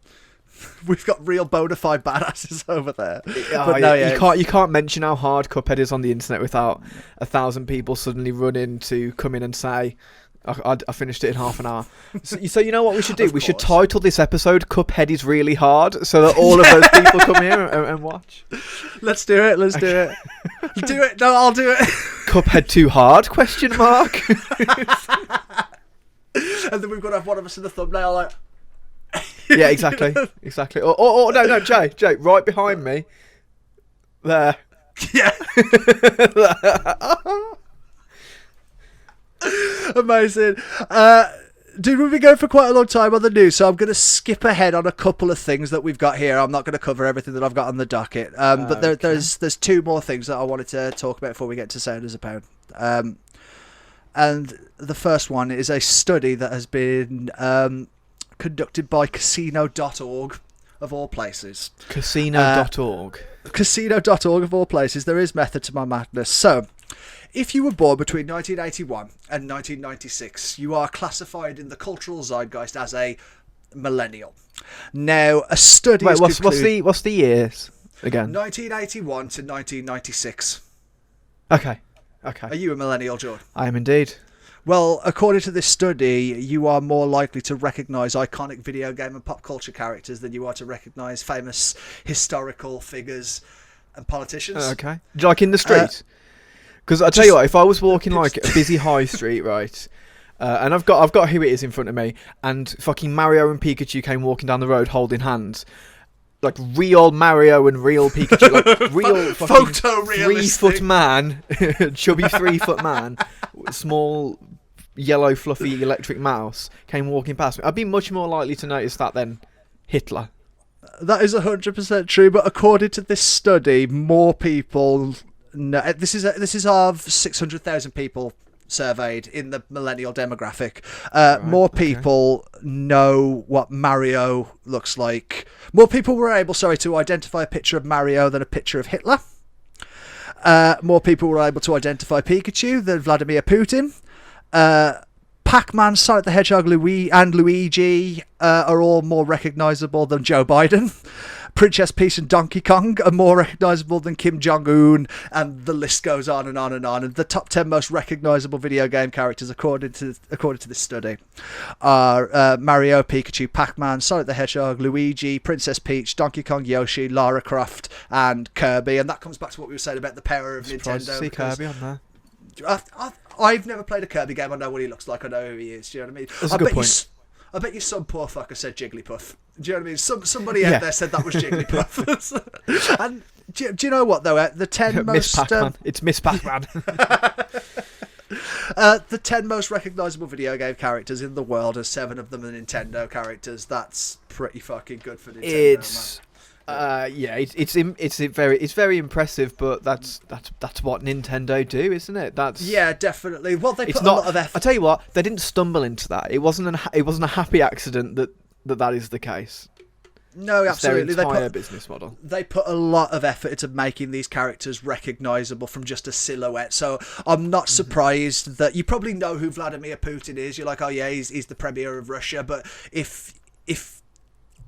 we've got real bona fide badasses over there. But no, you can't mention how hard cUpHead is on the internet without 1,000 people suddenly running to come in and say, I finished it in half an hour. So you know what we should do? We should title this episode "cUpHead is really hard," so that all of those people come here and watch. Let's do it. Do it. No, I'll do it. cUpHead too hard? Question mark. And then we've got to have one of us in the thumbnail, like. Yeah, exactly. Or no, Jay, right behind me. There. Yeah. Amazing. Dude, we've been going for quite a long time on the news, so I'm going to skip ahead on a couple of things that we've got here. I'm not going to cover everything that I've got on the docket, but there's two more things that I wanted to talk about before we get to Sound as a Pound. And the first one is a study that has been conducted by Casino.org, of all places. Casino.org. Casino.org, of all places. There is method to my madness. So, if you were born between 1981 and 1996, you are classified in the cultural zeitgeist as a millennial. Now, a study. Wait, what's the years again? 1981 to 1996. Okay. Are you a millennial, Jord? I am indeed. Well, according to this study, you are more likely to recognise iconic video game and pop culture characters than you are to recognise famous historical figures and politicians. Okay. Like in the street? Because I tell you what, if I was walking like a busy high street, right, and I've got who it is in front of me, and fucking Mario and Pikachu came walking down the road holding hands, like real Mario and real Pikachu, like real fucking photorealistic 3-foot man, chubby 3-foot man, small yellow fluffy electric mouse came walking past me, I'd be much more likely to notice that than Hitler. That is 100% true, but according to this study, more people. No, this is of 600,000 people surveyed in the millennial demographic. More people know what Mario looks like. More people were able, to identify a picture of Mario than a picture of Hitler. More people were able to identify Pikachu than Vladimir Putin. Pac-Man, Sonic the Hedgehog, and Luigi are all more recognisable than Joe Biden. Princess Peach and Donkey Kong are more recognisable than Kim Jong-un, and the list goes on and on and on. And the top 10 most recognisable video game characters, according to this study, are Mario, Pikachu, Pac-Man, Sonic the Hedgehog, Luigi, Princess Peach, Donkey Kong, Yoshi, Lara Croft, and Kirby. And that comes back to what we were saying about the power of Surprised Nintendo. to see Kirby on there. I've never played a Kirby game. I know what he looks like. I know who he is. Do you know what I mean? That's a good point. I bet you some poor fucker said Jigglypuff. Do you know what I mean? Somebody out there said that was Jigglypuff. And do you know what though? The 10 most Miss Pac-Man. It's Miss Pac-Man. the 10 most recognisable video game characters in the world are 7 of them are Nintendo characters. That's pretty fucking good for Nintendo. It's very impressive, but that's what Nintendo do, isn't it? Definitely. Well, they put a lot of effort. I tell you what, they didn't stumble into that. It wasn't a happy accident that is the case. No, absolutely. It's their entire business model. They put a lot of effort into making these characters recognisable from just a silhouette. So I'm not surprised that you probably know who Vladimir Putin is. You're like, oh yeah, he's the premier of Russia. But if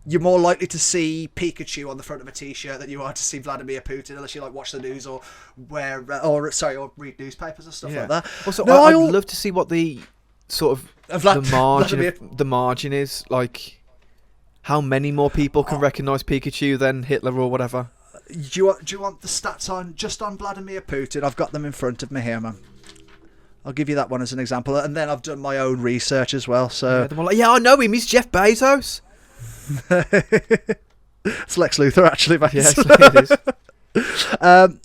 you're more likely to see Pikachu on the front of a T-shirt than you are to see Vladimir Putin, unless you like watch the news or read newspapers and stuff like that. Also, I'd love to see what the sort of the margin is, like how many more people can recognise Pikachu than Hitler or whatever. Do you want the stats on Vladimir Putin? I've got them in front of me here, man. I'll give you that one as an example, and then I've done my own research as well. So I know him. He's Jeff Bezos. It's Lex Luthor, actually, mate. Yes, it is.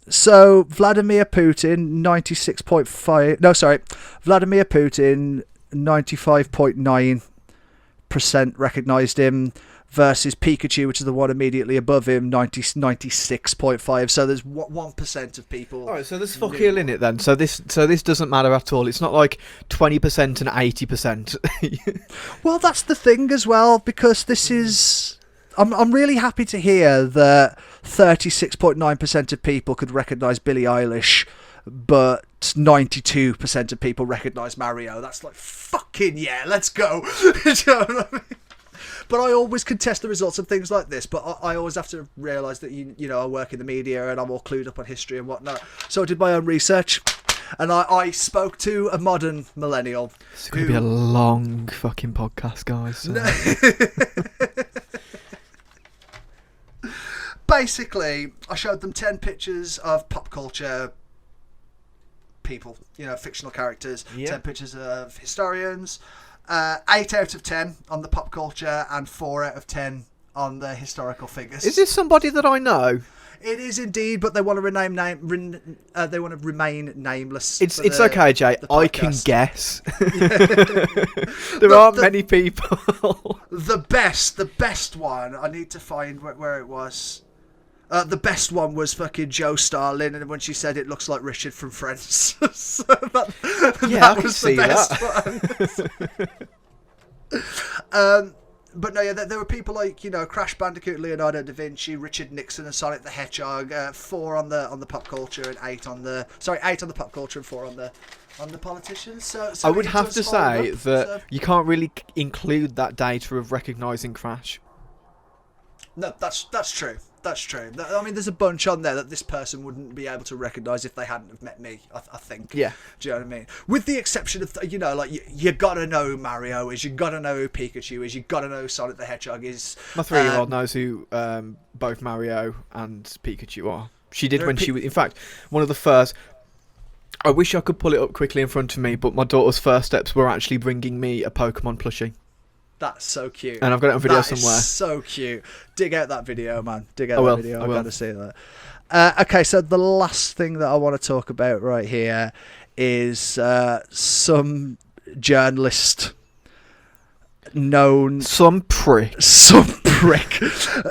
So Vladimir Putin 96.5. No, sorry, Vladimir Putin 95.9% recognised him versus Pikachu, which is the one immediately above him, 96.5. So there's 1% of people. All right, so there's fuck all in it then. So this doesn't matter at all. It's not like 20% and 80%. Well, that's the thing as well, because this is. I'm really happy to hear that 36.9% of people could recognise Billie Eilish, but 92% of people recognise Mario. That's like, fucking yeah, let's go. Do you know what I mean? But I always contest the results of things like this. But I always have to realise that I work in the media and I'm all clued up on history and whatnot. So I did my own research, and I spoke to a modern millennial. It's going to be a long fucking podcast, guys. So. Basically, I showed them 10 pictures of pop culture people, fictional characters. 10 pictures of historians. 8 out of 10 on the pop culture and 4 out of 10 on the historical figures. Is this somebody that I know? It is indeed, but they want to remain nameless. It's okay, Jay. I can guess. There aren't many people. The best one. I need to find where it was. The best one was fucking Joe Starlin, and when she said it looks like Richard from Friends. So that was the best one. But no, there were people like Crash Bandicoot, Leonardo da Vinci, Richard Nixon, and Sonic the Hedgehog. 4 on the pop culture and 8 on the pop culture and 4 on the politicians. So I would have to say that you can't really include that data of recognising Crash. No, that's true. That's true. I mean, there's a bunch on there that this person wouldn't be able to recognise if they hadn't have met me, I think. Yeah. Do you know what I mean? With the exception of, you gotta know who Mario is, you gotta know who Pikachu is, you gotta know who Sonic the Hedgehog is. My 3-year-old knows who both Mario and Pikachu are. She did when she was, in fact, one of the first... I wish I could pull it up quickly in front of me, but my daughter's first steps were actually bringing me a Pokemon plushie. That's so cute. And I've got it on video that somewhere. Is so cute. Dig out that video, man. Dig out that video. I've got to see that. Okay, so the last thing that I want to talk about right here is some journalist known... Some prick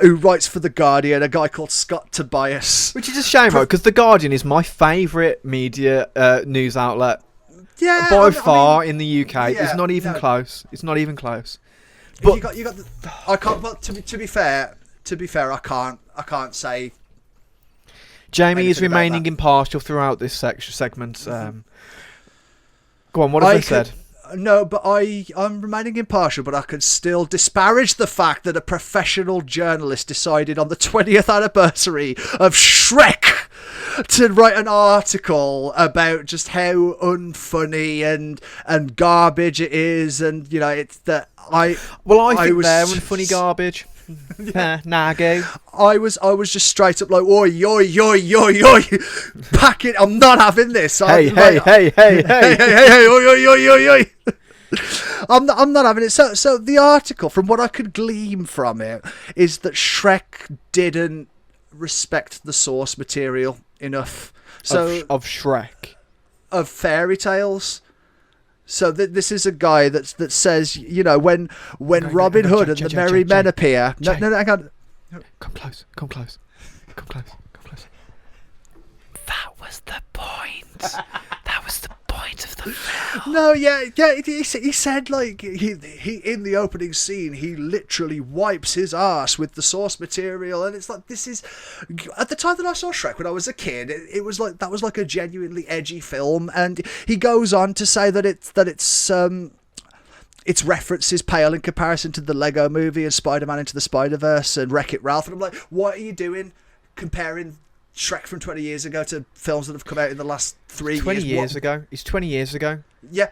who writes for The Guardian, a guy called Scott Tobias. Which is a shame, right? Because The Guardian is my favourite media news outlet. Yeah, by far in the UK. Yeah, it's not even close. It's not even close. But you got I can't. But to be fair, I can't say. Jamie is remaining impartial throughout this segment. Go on. What have I said? No, but I'm remaining impartial, but I can still disparage the fact that a professional journalist decided on the 20th anniversary of Shrek to write an article about just how unfunny and garbage it is, and you know it's that I think they're unfunny garbage. Nago. I was just straight up like, oi, pack it. I'm not having this. Hey, oi. I'm not having it. So the article, from what I could glean from it, is that Shrek didn't respect the source material enough. So of Shrek, of fairy tales. So this is a guy that says, you know, when Robin Hood and the Merry Men appear. No, hang on. Come close. That was the point. That was the point of the film. No, yeah. He said, like, he in the opening scene, he literally wipes his ass with the source material, and it's like, this is, at the time that I saw Shrek when I was a kid, it was like, that was like a genuinely edgy film, and he goes on to say that its references pale in comparison to the Lego Movie and Spider-Man Into the Spider-Verse and Wreck-It Ralph, and I'm like, what are you doing comparing Shrek from 20 years ago to films that have come out in the last 3 years? 20 years ago? It's 20 years ago. Yeah.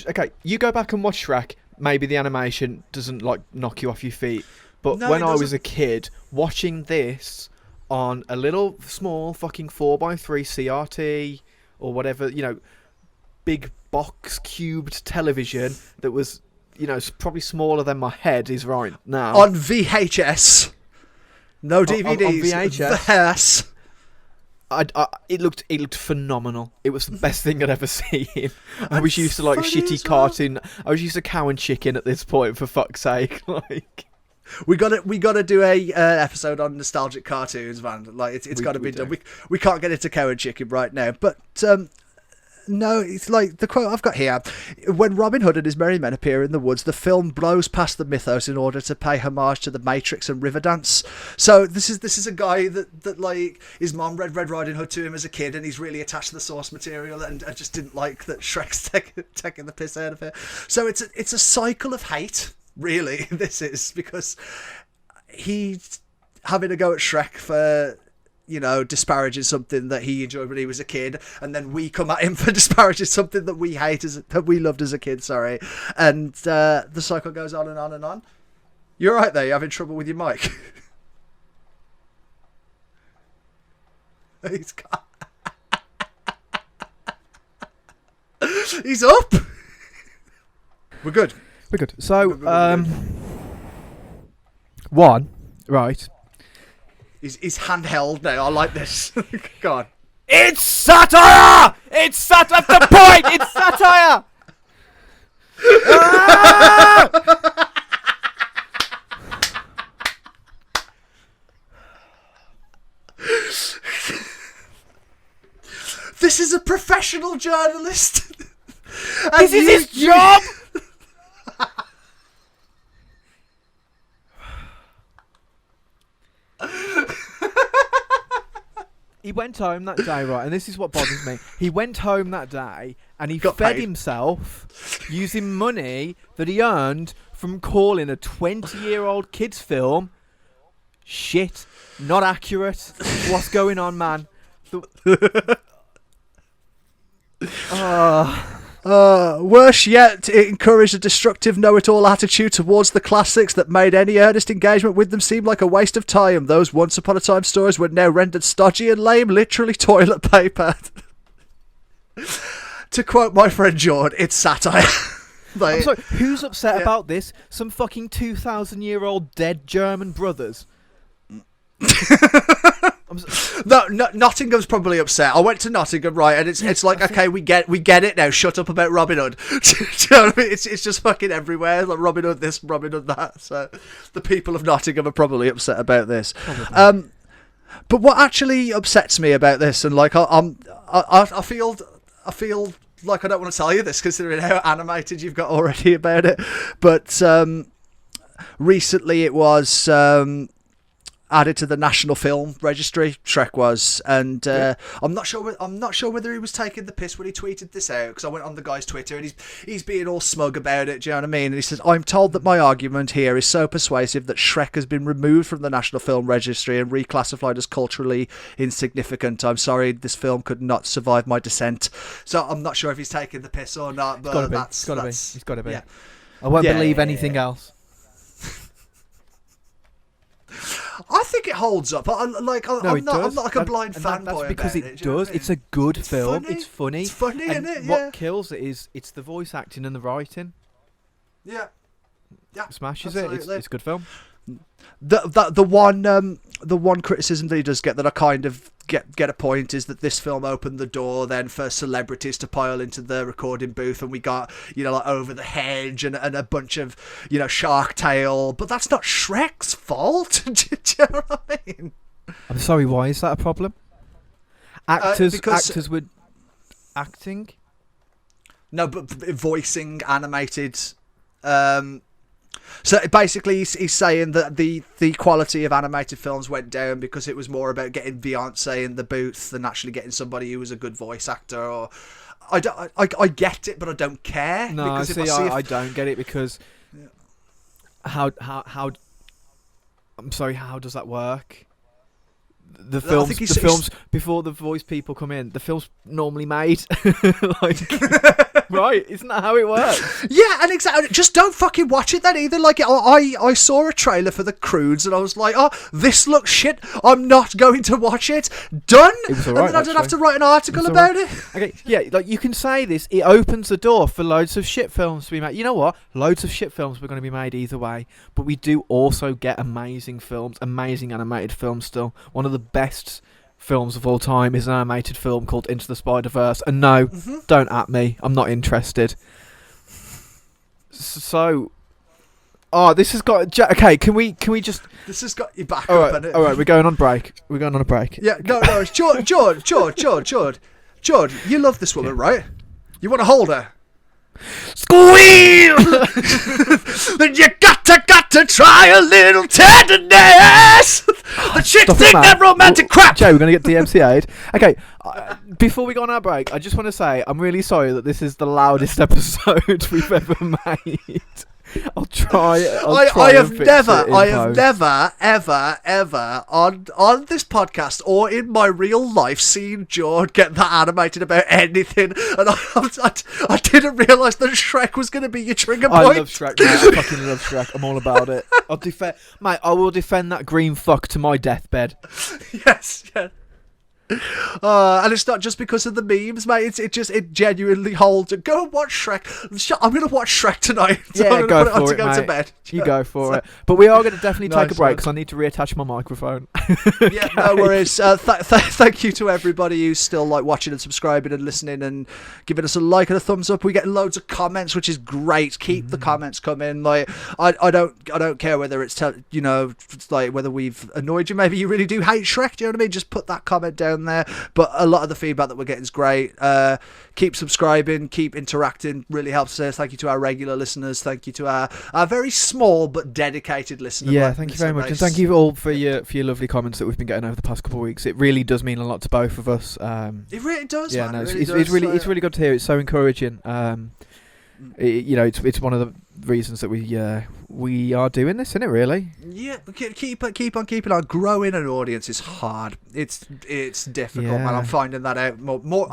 Okay, you go back and watch Shrek, maybe the animation doesn't like knock you off your feet, but No, when it I was doesn't. a kid, watching this on a little small fucking 4x3 CRT or whatever, you know, big box cubed television that was, you know, probably smaller than my head is right now. On VHS. No DVDs. On VHS. VHS. It looked phenomenal. It was the best thing I'd ever seen. I was used to like funny shitty as well. cartoon. I was used to Cow and Chicken at this point, for fuck's sake. Like, We gotta do a episode on nostalgic cartoons, man. Like it's gotta be done. We can't get into Cow and Chicken right now, but no, it's like the quote I've got here. When Robin Hood and his merry men appear in the woods, the film blows past the mythos in order to pay homage to the Matrix and Riverdance. So this is a guy that like his mom read Red Riding Hood to him as a kid, and he's really attached to the source material, and I just didn't like that Shrek's taking the piss out of it. So it's a cycle of hate, really. This is because he's having a go at Shrek for, you know, disparaging something that he enjoyed when he was a kid, and then we come at him for disparaging something that we that we loved as a kid. Sorry, and the cycle goes on and on and on. You're right there. You're having trouble with your mic. He's up. We're good. So, one, right. He's handheld now. I like this. Go on. It's satire! It's satire! That's the point! It's satire! Ah! This is a professional journalist. This is his job! He went home that day, right, and this is what bothers me. He went home that day and he Got fed paid. himself using money that he earned from calling a 20-year-old kids film shit, not accurate. What's going on, man? Worse yet, it encouraged a destructive know-it-all attitude towards the classics that made any earnest engagement with them seem like a waste of time. Those once-upon-a-time stories were now rendered stodgy and lame, literally toilet paper. To quote my friend Jord, it's satire. I'm sorry, who's upset about this? Some fucking 2,000-year-old dead German brothers. No, Nottingham's probably upset. I went to Nottingham, right, and it's like, okay, we get it now. Shut up about Robin Hood. Do you know what I mean? It's just fucking everywhere, like Robin Hood this, Robin Hood that. So the people of Nottingham are probably upset about this. But what actually upsets me about this, and like I feel like I don't want to tell you this, considering how animated you've got already about it. But recently it was added to the National Film Registry. Shrek was, and I'm not sure whether he was taking the piss when he tweeted this out, because I went on the guy's Twitter and he's being all smug about it. Do you know what I mean? And he says, "I'm told that my argument here is so persuasive that Shrek has been removed from the National Film Registry and reclassified as culturally insignificant. I'm sorry, this film could not survive my dissent." So I'm not sure if he's taking the piss or not, but He's got to be. Yeah. I won't believe anything else. I think it holds up. I'm not like a blind fanboy. That's because about it does. It's a good film. It's funny. It's funny, and isn't it? what kills it is it's the voice acting and the writing. Yeah. Smashes absolutely. it. It's a good film. The one criticism that he does get that I kind of get a point is that this film opened the door then for celebrities to pile into the recording booth, and we got, you know, like Over the Hedge and a bunch of, you know, Shark Tale, but that's not Shrek's fault. Do you know what I mean? I'm sorry, why is that a problem? Actors would acting? No, but voicing animated. So basically, he's saying that the quality of animated films went down because it was more about getting Beyonce in the booth than actually getting somebody who was a good voice actor. Or I get it, but I don't care. No, because I don't get it because how I'm sorry, how does that work? The films before the voice people come in, the film's normally made. Right, isn't that how it works? Yeah, and exactly. Just don't fucking watch it then either. Like, I saw a trailer for The Croods and I was like, oh, this looks shit. I'm not going to watch it. Done. It was alright, and then I don't have to write an article about it. Okay, yeah, like you can say this. It opens the door for loads of shit films to be made. You know what? Loads of shit films were going to be made either way, but we do also get amazing films, amazing animated films. Still, one of the best films of all time is an animated film called Into the Spider-Verse, and no, don't at me, I'm not interested. So this has got okay, can we just this has got you back all up, right, innit? all right, we're going on break Yeah, no, it's Jord, you love this woman, right? You want to hold her? Squeal. Then you got to try a little tenderness. The chick think that romantic crap. Joe, we're going to get DMCA'd. Okay, before we go on our break, I just want to say I'm really sorry that this is the loudest episode we've ever made. I'll try. I have never, ever on this podcast or in my real life seen Jord get that animated about anything, and I didn't realise that Shrek was going to be your trigger point. I love Shrek, mate. I fucking love Shrek. I'm all about it. I will defend that green fuck to my deathbed. Yes, yeah. And it's not just because of the memes, mate. It genuinely holds. Go and watch Shrek. I'm going to watch Shrek tonight. Yeah, I'm go put for it, mate. To bed. You go for it. But we are going to definitely take a break nice because I need to reattach my microphone. Yeah, no worries. Thank you to everybody who's still like watching and subscribing and listening and giving us a like and a thumbs up. We get loads of comments, which is great. Keep the comments coming. Like I don't care whether it's like whether we've annoyed you. Maybe you really do hate Shrek. Do you know what I mean? Just put that comment down there. But a lot of the feedback that we're getting is great. Keep subscribing, keep interacting, really helps us. Thank you to our regular listeners. Thank you to our very small but dedicated listeners. Yeah, thank you very much, and thank you all for your lovely comments that we've been getting over the past couple of weeks. It really does mean a lot to both of us. It really does. Yeah, man. no, it's really good to hear. It's so encouraging. It's one of the reasons that we are doing this, isn't it? Really? Yeah, keep on keeping on. Growing an audience is hard. It's difficult, man. I'm finding that out more.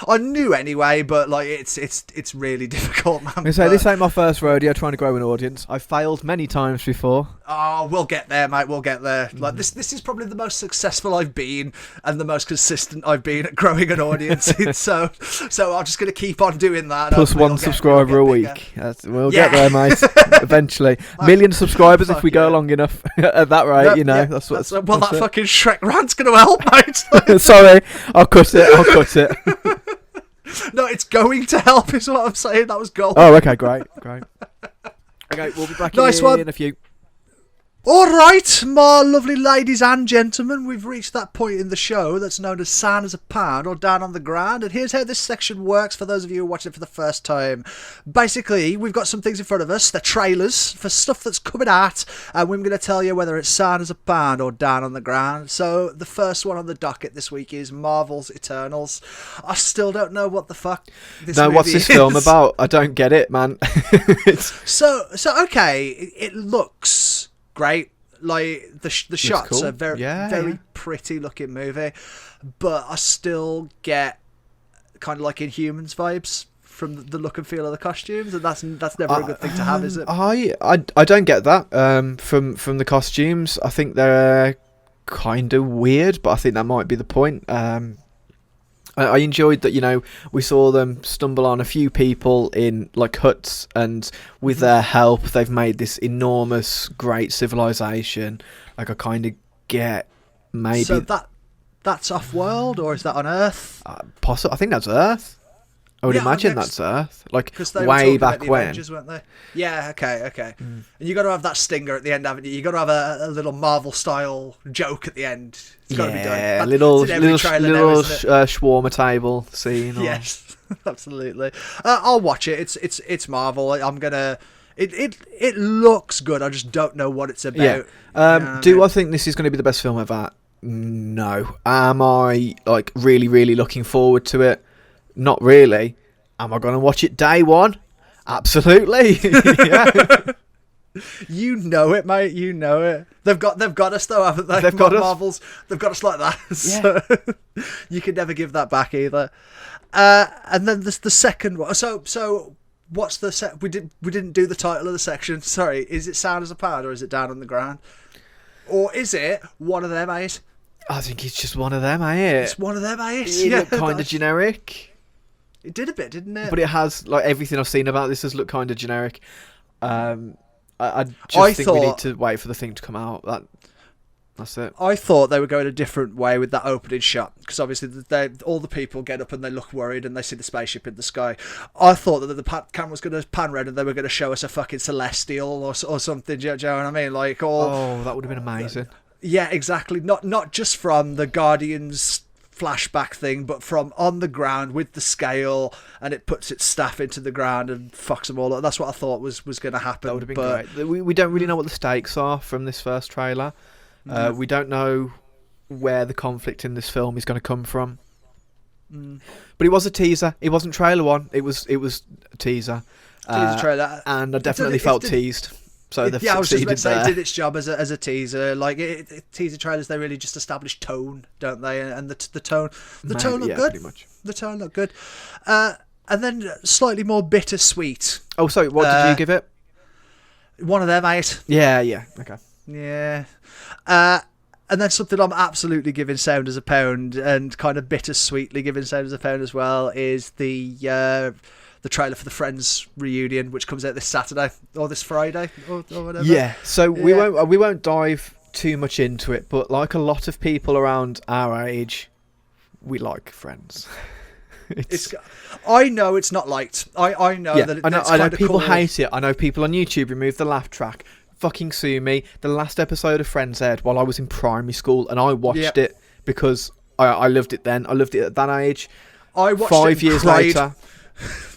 I knew anyway, but like it's really difficult, man. So this ain't my first rodeo trying to grow an audience. I've failed many times before. Oh, we'll get there, mate. We'll get there. Like this is probably the most successful I've been and the most consistent I've been at growing an audience. so I'm just gonna keep on doing that. Plus one subscriber a week. We'll get there, mate. Eventually, million subscribers if we go long enough at that rate. You know, that's what. Well, that fucking Shrek rant's gonna help, mate. Sorry, I'll cut it. No, it's going to help. Is what I'm saying. That was gold. Oh, okay, great. Okay, we'll be back in a few. All right, my lovely ladies and gentlemen, we've reached that point in the show that's known as Saarnd as a Parrnd or Down on the Ground, and here's how this section works for those of you who are watching it for the first time. Basically, we've got some things in front of us, they're trailers for stuff that's coming out, and we're going to tell you whether it's Saarnd as a Parrnd or Down on the Ground. So the first one on the docket this week is Marvel's Eternals. I still don't know what the fuck this movie what's this film about? I don't get it, man. So okay, it looks great. Like the shots cool. are very pretty looking movie, but I still get kind of like Inhumans vibes from the look and feel of the costumes, and that's never a good thing to have, is it? I don't get that from the costumes. I think they're kind of weird, but I think that might be the point. I enjoyed that, you know, we saw them stumble on a few people in like huts, and with their help they've made this enormous great civilization. Like, I kind of get maybe so that's off world, or is that on Earth? I think that's Earth. I would imagine that's Earth, like way back when. Avengers, weren't they? Yeah, okay. And you got to have that stinger at the end, haven't you? You got to have a little Marvel style joke at the end. It's got to be done. Little shawarma table scene. Yes, absolutely. I'll watch it. It's Marvel. I'm gonna. It looks good. I just don't know what it's about. Yeah. I think this is going to be the best film ever? No. Am I like really, really looking forward to it? Not really. Am I going to watch it day one? Absolutely. Yeah. You know it, mate. You know it. They've got us though, haven't they? They've got Marvels. They've got us like that. Yeah. So you can never give that back either. And then there's the second one. So what's the we didn't do the title of the section. Sorry. Is it Saarnd as a Parrnd or is it Down on the Ground? Or is it one of them, mate? I think it's just one of them, ain't it? It's one of them, mate. It looked kind of generic. It did a bit, didn't it? But it has, like, everything I've seen about this has looked kind of generic. I think we need to wait for the thing to come out. That's it. I thought they were going a different way with that opening shot, because obviously all the people get up and they look worried and they see the spaceship in the sky. I thought that the camera was going to pan red and they were going to show us a fucking celestial or something. Do you know what I mean? Like, that would have been amazing. Yeah, exactly. Not just from the Guardians flashback thing, but from on the ground with the scale, and it puts its staff into the ground and fucks them all up. That's what I thought was going to happen. That would have been great. We don't really know what the stakes are from this first trailer. We don't know where the conflict in this film is going to come from. But it was a teaser. It wasn't trailer one. It was a teaser. Teaser trailer, and I definitely felt teased. So they've I was just about succeeded to say, there. it did its job as a teaser. Like teaser trailers, they really just establish tone, don't they? And the tone looked good. Pretty much. The tone looked good. And then slightly more bittersweet. Oh, sorry. What did you give it? One of them, mate. Yeah. Okay. Yeah. And then something I'm absolutely giving Sound as a Pound, and kind of bittersweetly giving Sound as a Pound as well, is the trailer for the Friends reunion, which comes out this Saturday or this Friday or whatever. Yeah. So we won't dive too much into it, but like a lot of people around our age, we like Friends. I know it's not liked. I know that I know people hate it. I know people on YouTube remove the laugh track. Fucking sue me. The last episode of Friends aired while I was in primary school, and I watched it because I loved it then. I loved it at that age. I watched 5 years later.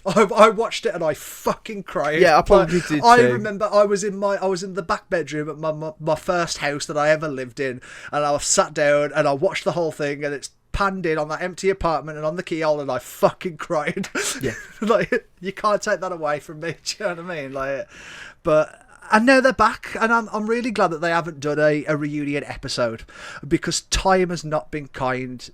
I watched it and I fucking cried. Yeah, I probably did too. I remember I was in the back bedroom at my first house that I ever lived in, and I sat down and I watched the whole thing, and it's panned in on that empty apartment and on the keyhole, and I fucking cried. Yeah. Like, you can't take that away from me. Do you know what I mean? Like, but And now they're back, and I'm really glad that they haven't done a reunion episode, because time has not been kind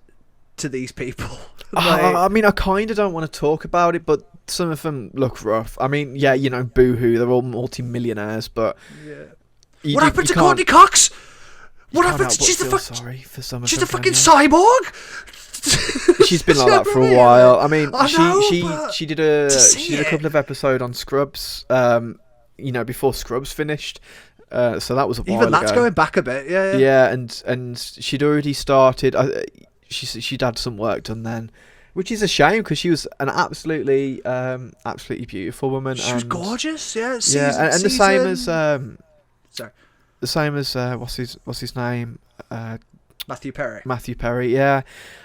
to these people. I mean, I kind of don't want to talk about it, but some of them look rough. I mean, yeah, you know, boo-hoo, they're all multi-millionaires, but... Yeah. What happened to Courtney Cox? What happened? She's sorry for some of she's them, a fucking cyborg. She's been like that for a while. I mean, she did a couple of episodes on Scrubs, you know, before Scrubs finished. So that was a while ago. Even that's going back a bit, yeah. Yeah, and she'd already started. She'd had some work done then, which is a shame because she was an absolutely beautiful woman. She was gorgeous, yeah. And the same as sorry, the same as what's his name? Matthew Perry. Matthew Perry, yeah.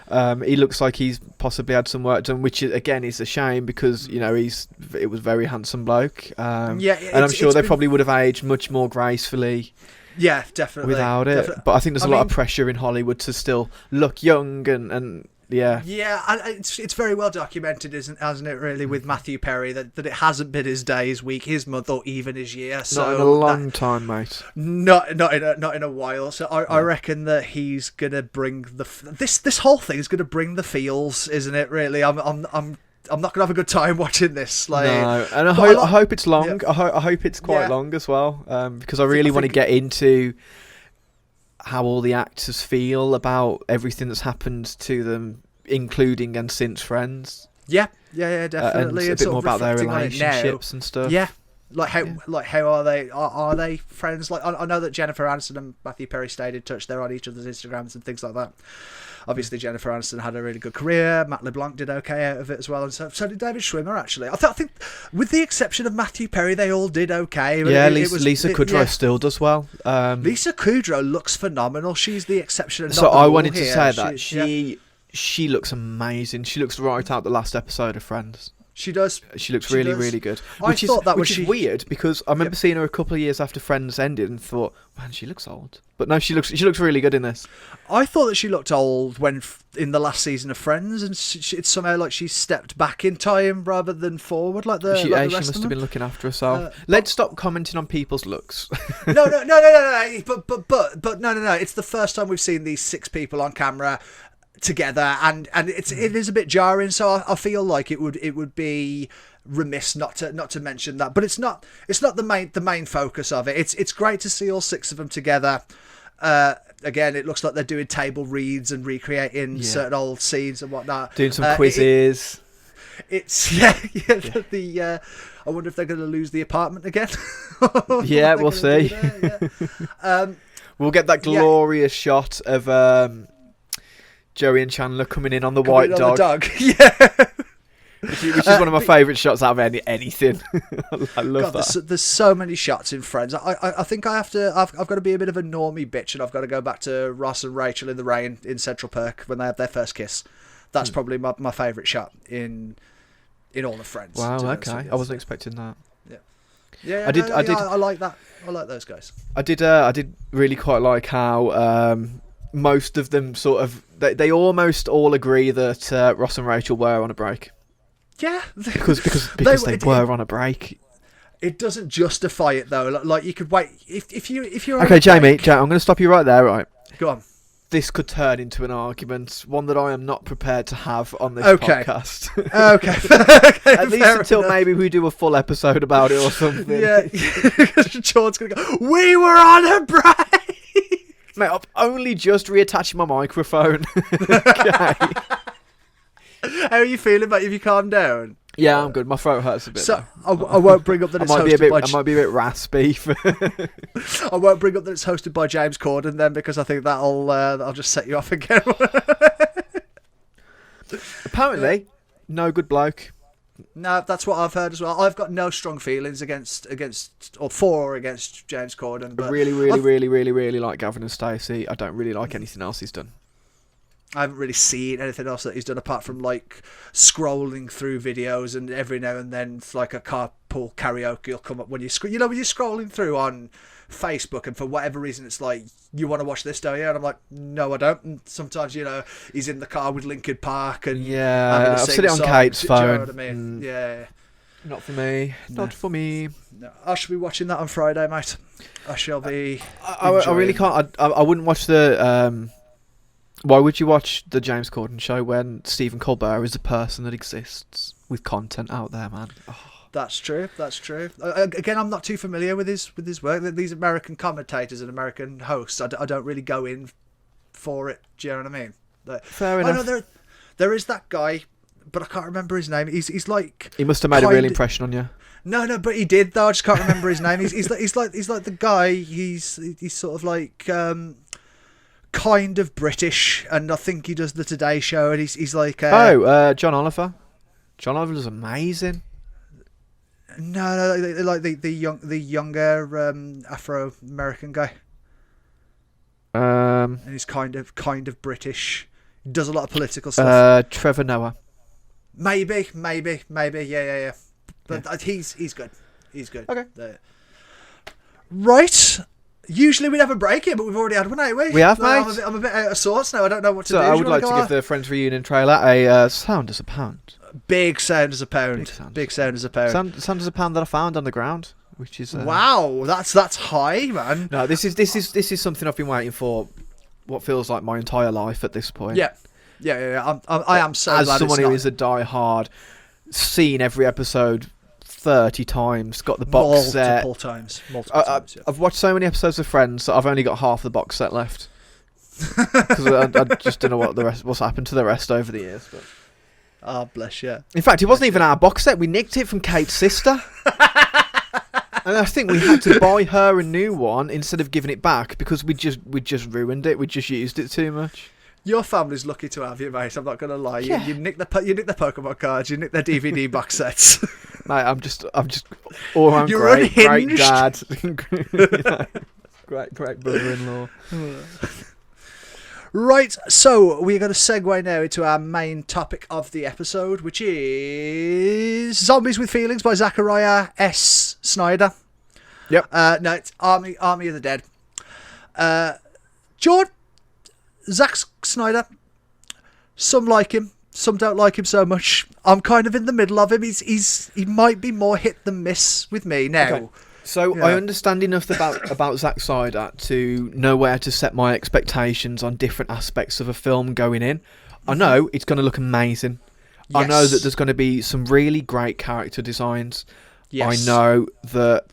He looks like he's possibly had some work done, which again is a shame because you know it was a very handsome bloke. And I'm sure they probably would have aged much more gracefully. Yeah, definitely. Without it, but I think there's a lot of pressure in Hollywood to still look young and yeah. Yeah, and it's very well documented, hasn't it? Really, with Matthew Perry, that it hasn't been his day, his week, his month, or even his year. So not in a long time, mate. Not in a while. So I reckon that he's gonna bring this whole thing is gonna bring the feels, isn't it? Really, I'm not gonna have a good time watching this. Like, no, and I hope it's long. Yeah. I hope it's quite long as well, because I really want to get into how all the actors feel about everything that's happened to them, including and since Friends. Yeah, definitely. And a bit more about their relationships and stuff. Yeah, how are they? Are they friends? Like I know that Jennifer Aniston and Matthew Perry stayed in touch. They're on each other's Instagrams and things like that. Obviously, Jennifer Aniston had a really good career. Matt LeBlanc did okay out of it as well, and so did David Schwimmer. Actually, I think, with the exception of Matthew Perry, they all did okay. Yeah, Lisa Kudrow still does well. Lisa Kudrow looks phenomenal. She's the exception. So I wanted to say that she looks amazing. She looks right out the last episode of Friends. She does. She looks really good. Which is weird because I remember seeing her a couple of years after Friends ended and thought, man, she looks old. But no, she looks really good in this. I thought that she looked old when in the last season of Friends, and it's somehow like she stepped back in time rather than forward, like the rest she of them. must have been looking after herself. Let's stop commenting on people's looks. No. But no. It's the first time we've seen these 6 people on camera together, and it is a bit jarring. So I feel like it would be remiss not to mention that. But it's not the main focus of it. It's great to see all 6 of them together. Again, it looks like they're doing table reads and recreating certain old scenes and whatnot. Doing some quizzes. I wonder if they're going to lose the apartment again. Yeah, we'll see. We'll get that glorious shot of Joey and Chandler coming in on the white dog. Yeah. Which is one of my favourite shots out of anything. I love that. There's so many shots in Friends. I think I've got to be a bit of a normie bitch, and I've got to go back to Ross and Rachel in the rain in Central Perk when they have their first kiss. That's probably my favourite shot in all of Friends. Wow, okay. I wasn't expecting that. Yeah, I like that. I like those guys. I did really quite like how most of them sort of they almost all agree that Ross and Rachel were on a break. Yeah, because they were on a break. It doesn't justify it though. Like you could wait if you're okay, Jamie. I'm going to stop you right there. Right, go on. This could turn into an argument, one that I am not prepared to have on this podcast. Okay. At least until maybe we do a full episode about it or something. Yeah, Jord's gonna go, we were on a break. Mate, I've only just reattached my microphone. Okay. How are you feeling, mate? Have you calmed down? Yeah, I'm good. My throat hurts a bit. So I won't bring up that it's hosted by... I might be a bit raspy. I won't bring up that it's hosted by James Corden then, because I think that'll just set you off again. Apparently, no good bloke. No, that's what I've heard as well. I've got no strong feelings against or for or against James Corden. But I really like Gavin and Stacey. I don't really like anything else he's done. I haven't really seen anything else that he's done apart from like scrolling through videos, and every now and then it's like a carpool karaoke will come up when when you're scrolling through on Facebook, and for whatever reason it's like, you want to watch this, don't you? And I'm like, no, I don't. And sometimes he's in the car with Linkin Park and I've seen it on Kate's phone. Do you know what I mean? Yeah. Not for me. Not for me. No, I shall be watching that on Friday, mate. I shall be. I really can't. I wouldn't watch the. Why would you watch the James Corden show when Stephen Colbert is a person that exists with content out there, man? Oh. That's true. Again, I'm not too familiar with his work. These American commentators and American hosts, I don't really go in for it. Do you know what I mean? Fair enough. I know there is that guy, but I can't remember his name. He's like. He must have made a real impression on you. No, but he did though. I just can't remember his name. He's like the guy. He's sort of like kind of British, and I think he does the Today Show, and he's like. John Oliver. John Oliver's amazing. No, like the younger Afro American guy. And he's kind of British. He does a lot of political stuff. Trevor Noah. Maybe, yeah. But he's good. He's good. Okay. Right. Usually we'd have a break here, but we've already had one, ain't we? We have, mate. I'm a bit out of sorts now. I don't know what to do. So I would like to give the Friends Reunion trailer a sound as a pound. Big sound as a pound. Big sound as a pound. Sound as a pound that I found on the ground, which is wow. That's high, man. No, this is something I've been waiting for. What feels like my entire life at this point. Yeah. I am so glad. As someone who is a die-hard, seen every episode 30 times, got the box set multiple times. Yeah. I've watched so many episodes of Friends that I've only got half the box set left. Because I just don't know what's happened to the rest over the years. But. Oh, bless you. In fact, it wasn't even our box set. We nicked it from Kate's sister. And I think we had to buy her a new one instead of giving it back because we just ruined it. We just used it too much. Your family's lucky to have you, mate. I'm not going to lie. You nick the Pokemon cards. You nick their DVD box sets. Mate, I'm just all around great dad, great brother-in-law. Right, so we're going to segue now into our main topic of the episode, which is Zombies with Feelings by Zachariah S. Snyder. Yep. No, it's Army of the Dead. Jord, Zack Synder. Some like him, some don't like him so much. I'm kind of in the middle of him. He might be more hit than miss with me now. Okay. So I understand enough about Zack Synder to know where to set my expectations on different aspects of a film going in. I know it's going to look amazing. Yes. I know that there's going to be some really great character designs. Yes. I know that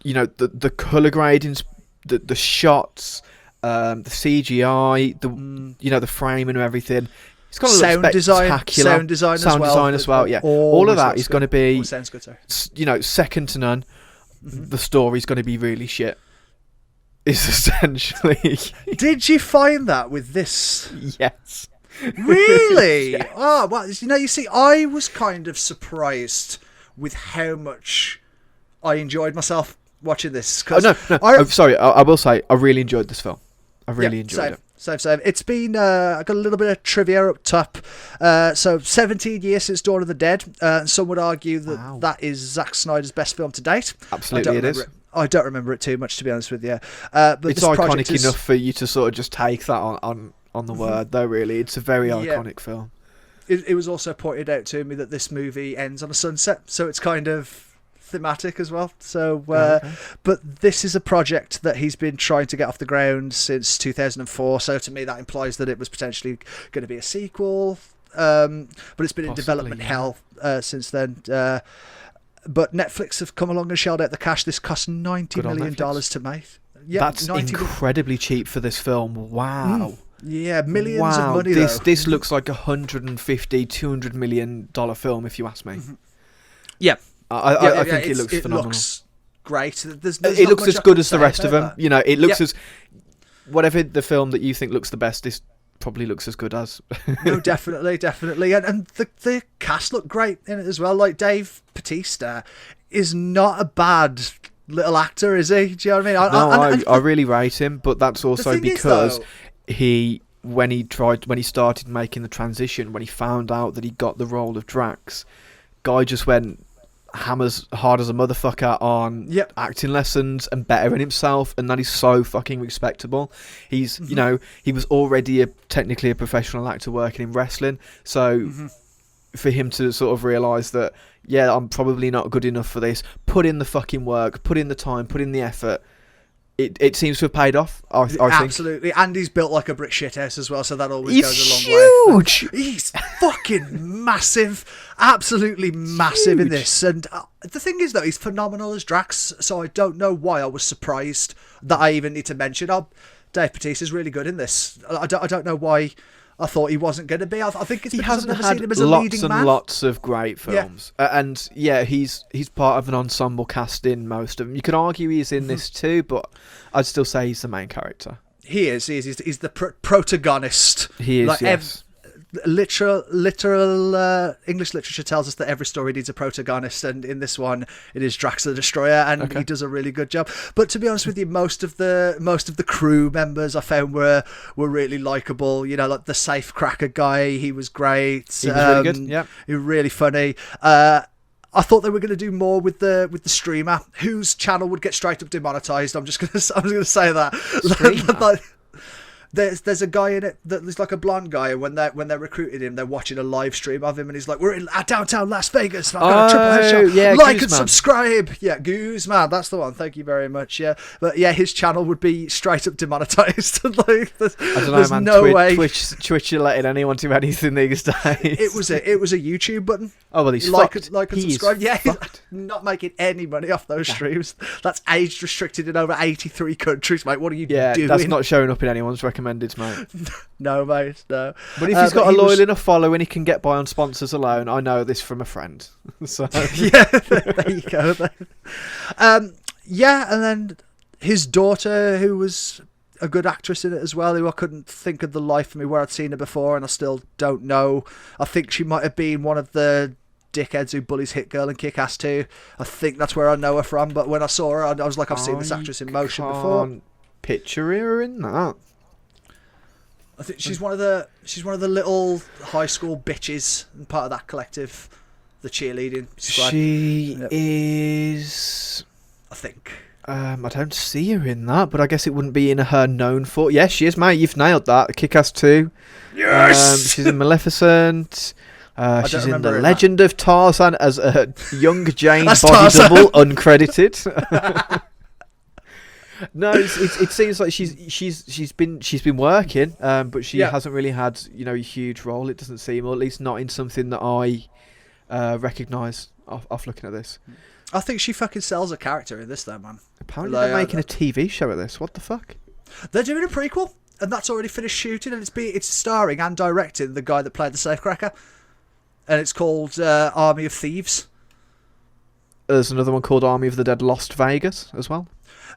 the colour gradings, the shots, the CGI, the framing and everything. It's going to look spectacular. Sound design as well. Yeah, all of that is going to be sounds good, sorry. Second to none. Mm-hmm. The story's going to be really shit. Is essentially. Did you find that with this? Yes. Really? Yes. Oh, well, you see, I was kind of surprised with how much I enjoyed myself watching this. Sorry, I will say I really enjoyed this film. I really enjoyed it. Same. It's been, I got a little bit of trivia up top. So 17 years since Dawn of the Dead. Some would argue that that is Zack Snyder's best film to date. Absolutely it is. I don't remember it too much, to be honest with you. But it's iconic enough for you to sort of just take that on the word, though, really. It's a very iconic film. It was also pointed out to me that this movie ends on a sunset, so it's kind of thematic as well. So but this is a project that he's been trying to get off the ground since 2004, so to me that implies that it was potentially going to be a sequel, but it's been in development hell since then, but Netflix have come along and shelled out the cash. This cost $90 million to make. That's incredibly cheap for this film. Wow. Yeah, millions of money. This looks like $150-200 million film, if you ask me. Yeah. I think it looks phenomenal. Looks great. It looks as good as the rest of them. It looks as whatever the film that you think looks the best. This probably looks as good as. No, definitely, and the cast look great in it as well. Like Dave Bautista is not a bad little actor, is he? Do you know what I mean? I really rate him, but that's also because when he started making the transition, when he found out that he got the role of Drax, guy just went hammers hard as a motherfucker on acting lessons and bettering himself, and that is so fucking respectable. He's he was already technically a professional actor working in wrestling, so for him to sort of realise that, yeah, I'm probably not good enough for this. Put in the fucking work, put in the time, put in the effort. It seems to have paid off, I think. Absolutely. And he's built like a brick shithouse as well, so that always He's goes a long way. huge! He's fucking massive. Absolutely massive in this. And the thing is, though, he's phenomenal as Drax, so I don't know why I was surprised that I even need to mention. Dave Bautista's really good in this. I don't know why I thought he wasn't going to be. I think it's because I've never seen him as a leading man. Lots and lots of great films. And yeah, he's part of an ensemble cast in most of them. You could argue he's in this too, but I'd still say he's the main character. He is. He's the protagonist. He is, yes. Literal English literature tells us that every story needs a protagonist, and in this one it is Drax the Destroyer, and he does a really good job. But to be honest with you, most of the crew members I found were really likable. You know, like the safe cracker guy, he was great. He was really good. Yeah, he was really funny. I thought they were going to do more with the streamer whose channel would get straight up demonetized. I'm just going to say that. There's a guy in it there's like a blonde guy, and when they're recruiting him, they're watching a live stream of him, and he's like, "We're in downtown Las Vegas. And I've got a triple headshot. Yeah, like and subscribe." Yeah, Goose Man, that's the one. Thank you very much. Yeah, but yeah, his channel would be straight up demonetized. Like, I don't know, man. No way. Twitch are letting anyone do anything these days. It was a YouTube button. Oh well, he's like fucked. And subscribe. Yeah, he's not making any money off those streams. That's age restricted in over 83 countries, mate. What are you doing? Yeah, that's not showing up in anyone's recommended, mate. No, mate, no. But if he's got a loyal enough following, he can get by on sponsors alone. I know this from a friend. So yeah, there you go. Yeah, and then his daughter, who was a good actress in it as well, who I couldn't think of the life of me where I'd seen her before, and I still don't know. I think she might have been one of the dickheads who bullies Hit Girl and Kick-Ass too. I think that's where I know her from, but when I saw her, I was like, I've seen this actress in motion before. Picture her in that. I think she's one of the little high school bitches and part of that collective, the cheerleading squad. She is, I think. I don't see her in that, but I guess it wouldn't be in her known for. Yes, she is, mate. You've nailed that. Kick-Ass 2. Yes. She's in Maleficent. She's in The Legend of Tarzan as a young Jane body double, uncredited. No, it seems like she's been working, but she hasn't really had a huge role. It doesn't seem, or at least not in something that I recognise off looking at this. I think she fucking sells a character in this, though, man. Apparently they're making a TV show of this. What the fuck? They're doing a prequel, and that's already finished shooting, and it's starring and directing the guy that played the safecracker, and it's called Army of Thieves. There's another one called Army of the Dead Lost Vegas as well.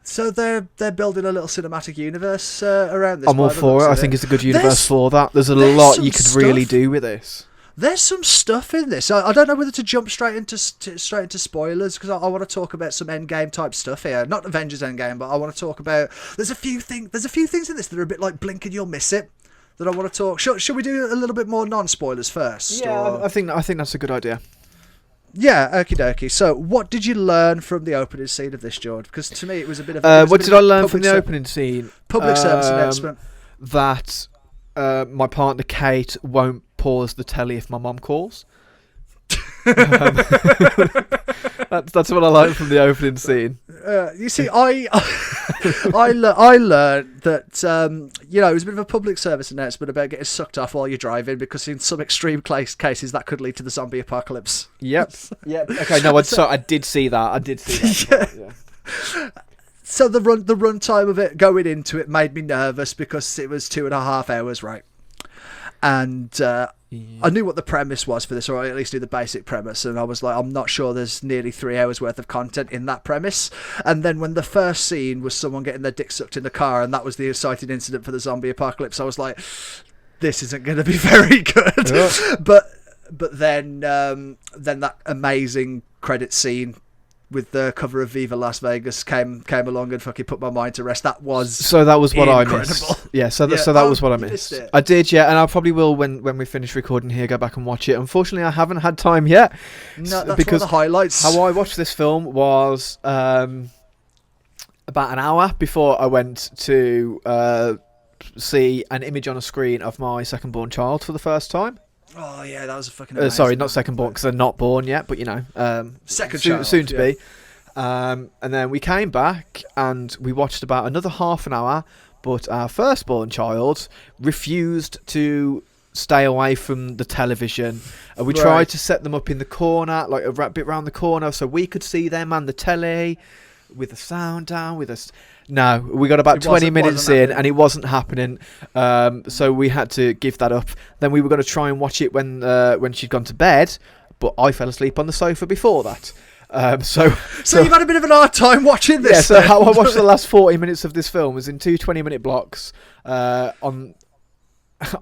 So they're building a little cinematic universe around this. I'm all for it. I think it's a good universe for that. There's a lot you could really do with this. There's some stuff in this. I don't know whether to jump straight into spoilers, because I want to talk about some Endgame type stuff here. Not Avengers Endgame, but I want to talk about. There's a few things in this that are a bit like blink and you'll miss it. That I want to talk. Should we do a little bit more non-spoilers first? Yeah, I think that's a good idea. Yeah, okie dokie. So, what did you learn from the opening scene of this, Jord? Because to me, it was a bit of. What did I learn from the opening scene? Public service announcement. That my partner Kate won't pause the telly if my mum calls. That's what I learned from the opening scene. You see, I learned that it was a bit of a public service announcement about getting sucked off while you're driving, because in some extreme cases that could lead to the zombie apocalypse. Yep. Okay. No, I did see that. Yeah. So the run time of it going into it made me nervous because it was 2.5 hours, right? And I knew what the premise was for this, or I at least knew the basic premise, and I was like, I'm not sure there's nearly 3 hours worth of content in that premise. And then when the first scene was someone getting their dick sucked in the car, and that was the inciting incident for the zombie apocalypse, I was like, this isn't going to be very good. Yeah. But then that amazing credit scene with the cover of Viva Las Vegas came along and fucking put my mind to rest. That was what I missed. Yeah, so that was what I missed. I did, yeah, and I probably will when we finish recording here go back and watch it. Unfortunately, I haven't had time yet. No, that's because one of the highlights. How I watched this film was about an hour before I went to see an image on a screen of my second-born child for the first time. Oh yeah, that was a fucking amazing. Sorry, not second born because they're not born yet, but second soon to be. And then we came back and we watched about another half an hour, but our firstborn child refused to stay away from the television. We tried to set them up in the corner, like a bit round the corner, so we could see them and the telly with the sound down. No, we got about 20 minutes in and it wasn't happening. So we had to give that up. Then we were going to try and watch it when she'd gone to bed, but I fell asleep on the sofa before that. So you've had a bit of an hard time watching this. Yeah, so how I watched the last 40 minutes of this film was in 2 20-minute blocks on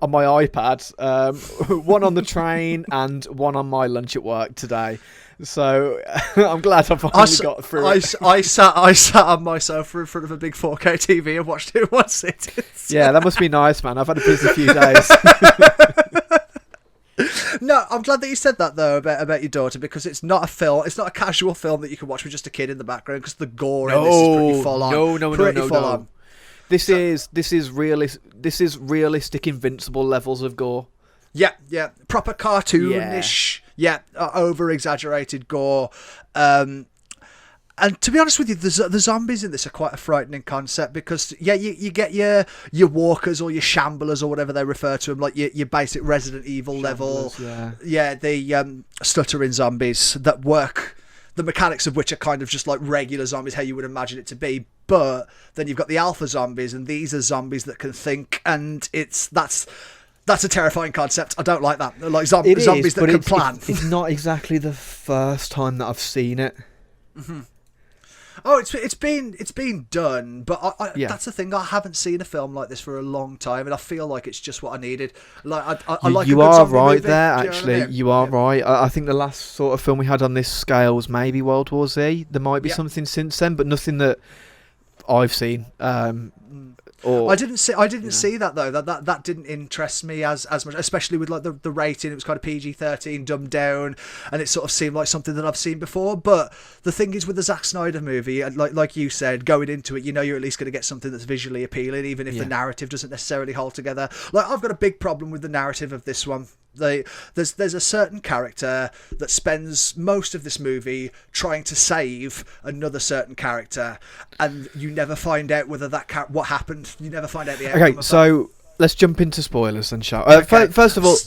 my iPad, one on the train and one on my lunch at work today. So I'm glad I finally got through it. I sat on my sofa in front of a big 4K TV and watched it in one sitting. Yeah, that must be nice, man. I've had a busy few days. No, I'm glad that you said that though about your daughter, because it's not a film. It's not a casual film that you can watch with just a kid in the background, because the gore in this is pretty full on. No. This is realistic Invincible levels of gore. Yeah, proper cartoonish. Yeah, over exaggerated gore. And to be honest with you, the zombies in this are quite a frightening concept, because you get your walkers or your shamblers or whatever they refer to them, like your basic Resident Evil level. Yeah, the stuttering zombies that work, the mechanics of which are kind of just like regular zombies, how you would imagine it to be. But then you've got the alpha zombies, and these are zombies that can think, and that's a terrifying concept. I don't like that. Like zombies that can plan. It's not exactly the first time that I've seen it. Mm-hmm. Oh, it's been done, but that's the thing. I haven't seen a film like this for a long time, and I feel like it's just what I needed. Like I like. You are right there. Actually, you are right. I think the last sort of film we had on this scale was maybe World War Z. There might be something since then, but nothing that I've seen. I didn't see that though. That didn't interest me as much, especially with like the rating. It was kind of PG-13, dumbed down, and it sort of seemed like something that I've seen before. But the thing is, with the Zack Synder movie, like you said, going into it, you're at least going to get something that's visually appealing, even if the narrative doesn't necessarily hold together. Like, I've got a big problem with the narrative of this one. There's a certain character that spends most of this movie trying to save another certain character, and you never find out whether what happened. You never find out the outcome. Okay, so let's jump into spoilers then, shall we? Okay. First of all,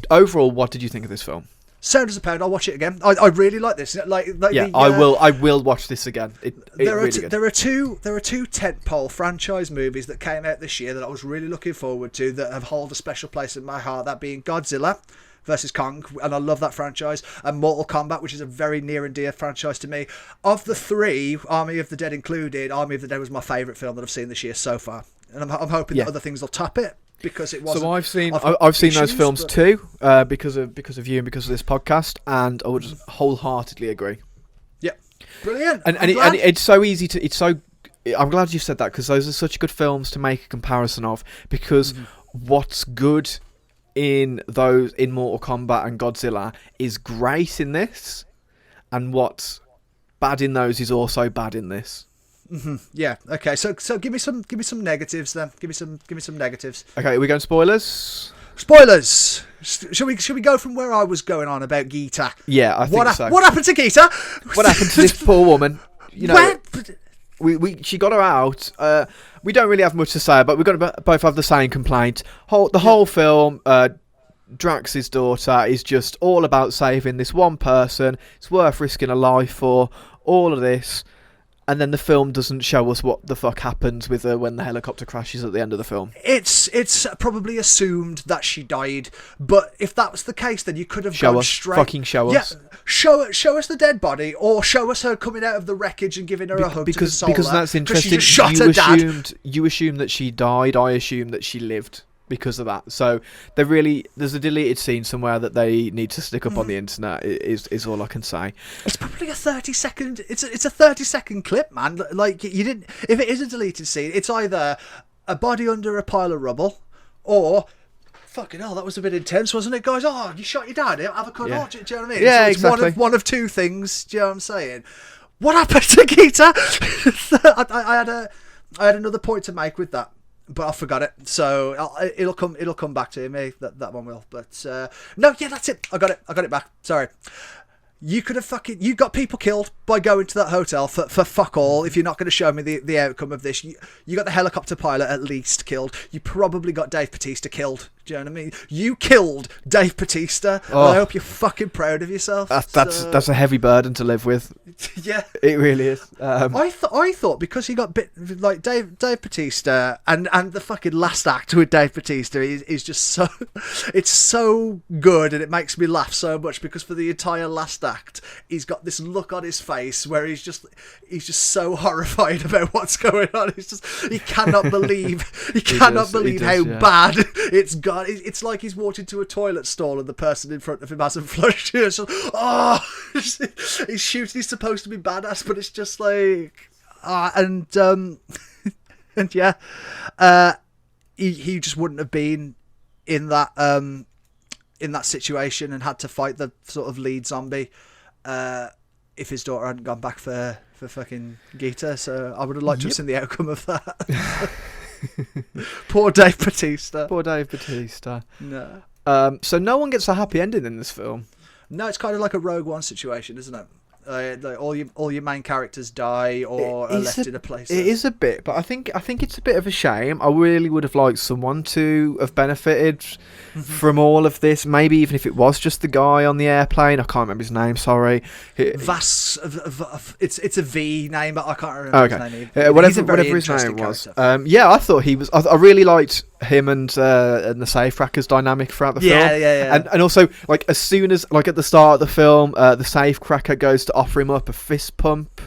overall, what did you think of this film? Sound as a pound. I'll watch it again. I really like this. I will watch this again. There are two tentpole franchise movies that came out this year that I was really looking forward to, that have hold a special place in my heart. That being Godzilla versus Kong, and I love that franchise, and Mortal Kombat, which is a very near and dear franchise to me. Of the three, Army of the Dead included, Army of the Dead was my favourite film that I've seen this year so far, and I'm hoping that other things will top it. Because it wasn't. So I've seen those films too, because of you and because of this podcast, and I would just wholeheartedly agree. Yeah, brilliant. And it's so easy to. I'm glad you said that, because those are such good films to make a comparison of. Because what's good in Mortal Kombat and Godzilla is great in this, and what's bad in those is also bad in this. Mm-hmm. Yeah. Okay. So give me some negatives then. Give me some negatives. Okay. Are we going spoilers? Spoilers. Shall we go from where I was going on about Gita? Yeah, I think so. What happened to Gita? What happened to this poor woman? She got her out. We don't really have much to say, but we've got to both have the same complaint. The whole film, Drax's daughter, is just all about saving this one person. It's worth risking a life for. All of this. And then the film doesn't show us what the fuck happens with her when the helicopter crashes at the end of the film. It's probably assumed that she died, but if that was the case, then you could have show gone us. Straight. Fucking show us. Yeah, show us the dead body, or show us her coming out of the wreckage and giving her a hug to console her. Because that's interesting. She just shot her dad. You assumed that she died. I assumed that she lived. Because of that, so there's a deleted scene somewhere that they need to stick up on the internet. Is all I can say. It's probably a 30-second. It's a 30-second clip, man. Like, you didn't. If it is a deleted scene, it's either a body under a pile of rubble, or fucking hell, that was a bit intense, wasn't it, guys? Oh, you shot your dad. Have a cuddle. Yeah. Do you know what I mean? Yeah, it's exactly. One of two things. Do you know what I'm saying? What happened to Gita? I had another point to make with that. but I forgot it, so it'll come back to me. That one will. But no, yeah, that's it. I got it back. Sorry. You could have you got people killed by going to that hotel for fuck all. If you're not going to show me the outcome of this, you got the helicopter pilot at least killed. You probably got Dave Bautista killed. Do you know what I mean? You killed Dave Bautista. Oh. And I hope you're fucking proud of yourself. That's a heavy burden to live with. Yeah, it really is. I thought because he got bit like Dave Bautista and the fucking last act with Dave Bautista is just so it's so good, and it makes me laugh so much because for the entire last act he's got this look on his face where he's just so horrified about what's going on. He cannot believe how bad it's got. It's like he's walked into a toilet stall and the person in front of him hasn't flushed. He's shooting. He's supposed to be badass, but it's just like and yeah, he just wouldn't have been in that situation and had to fight the sort of lead zombie if his daughter hadn't gone back for fucking Gita. So I would have liked to have seen the outcome of that. Poor Dave Bautista. No. So no one gets a happy ending in this film. No, it's kind of like a Rogue One situation, isn't it? Like all your main characters die or are left in a place. It is a bit, but I think it's a bit of a shame. I really would have liked someone to have benefited from all of this. Maybe even if it was just the guy on the airplane. I can't remember his name. Sorry. It's a V name, but I can't remember his name. Whatever his name was. Yeah, I thought he was. I really liked him and the safecrackers dynamic throughout the film. Yeah. And also, like, as soon as, like, at the start of the film, the safecracker goes to offer him up a fist bump,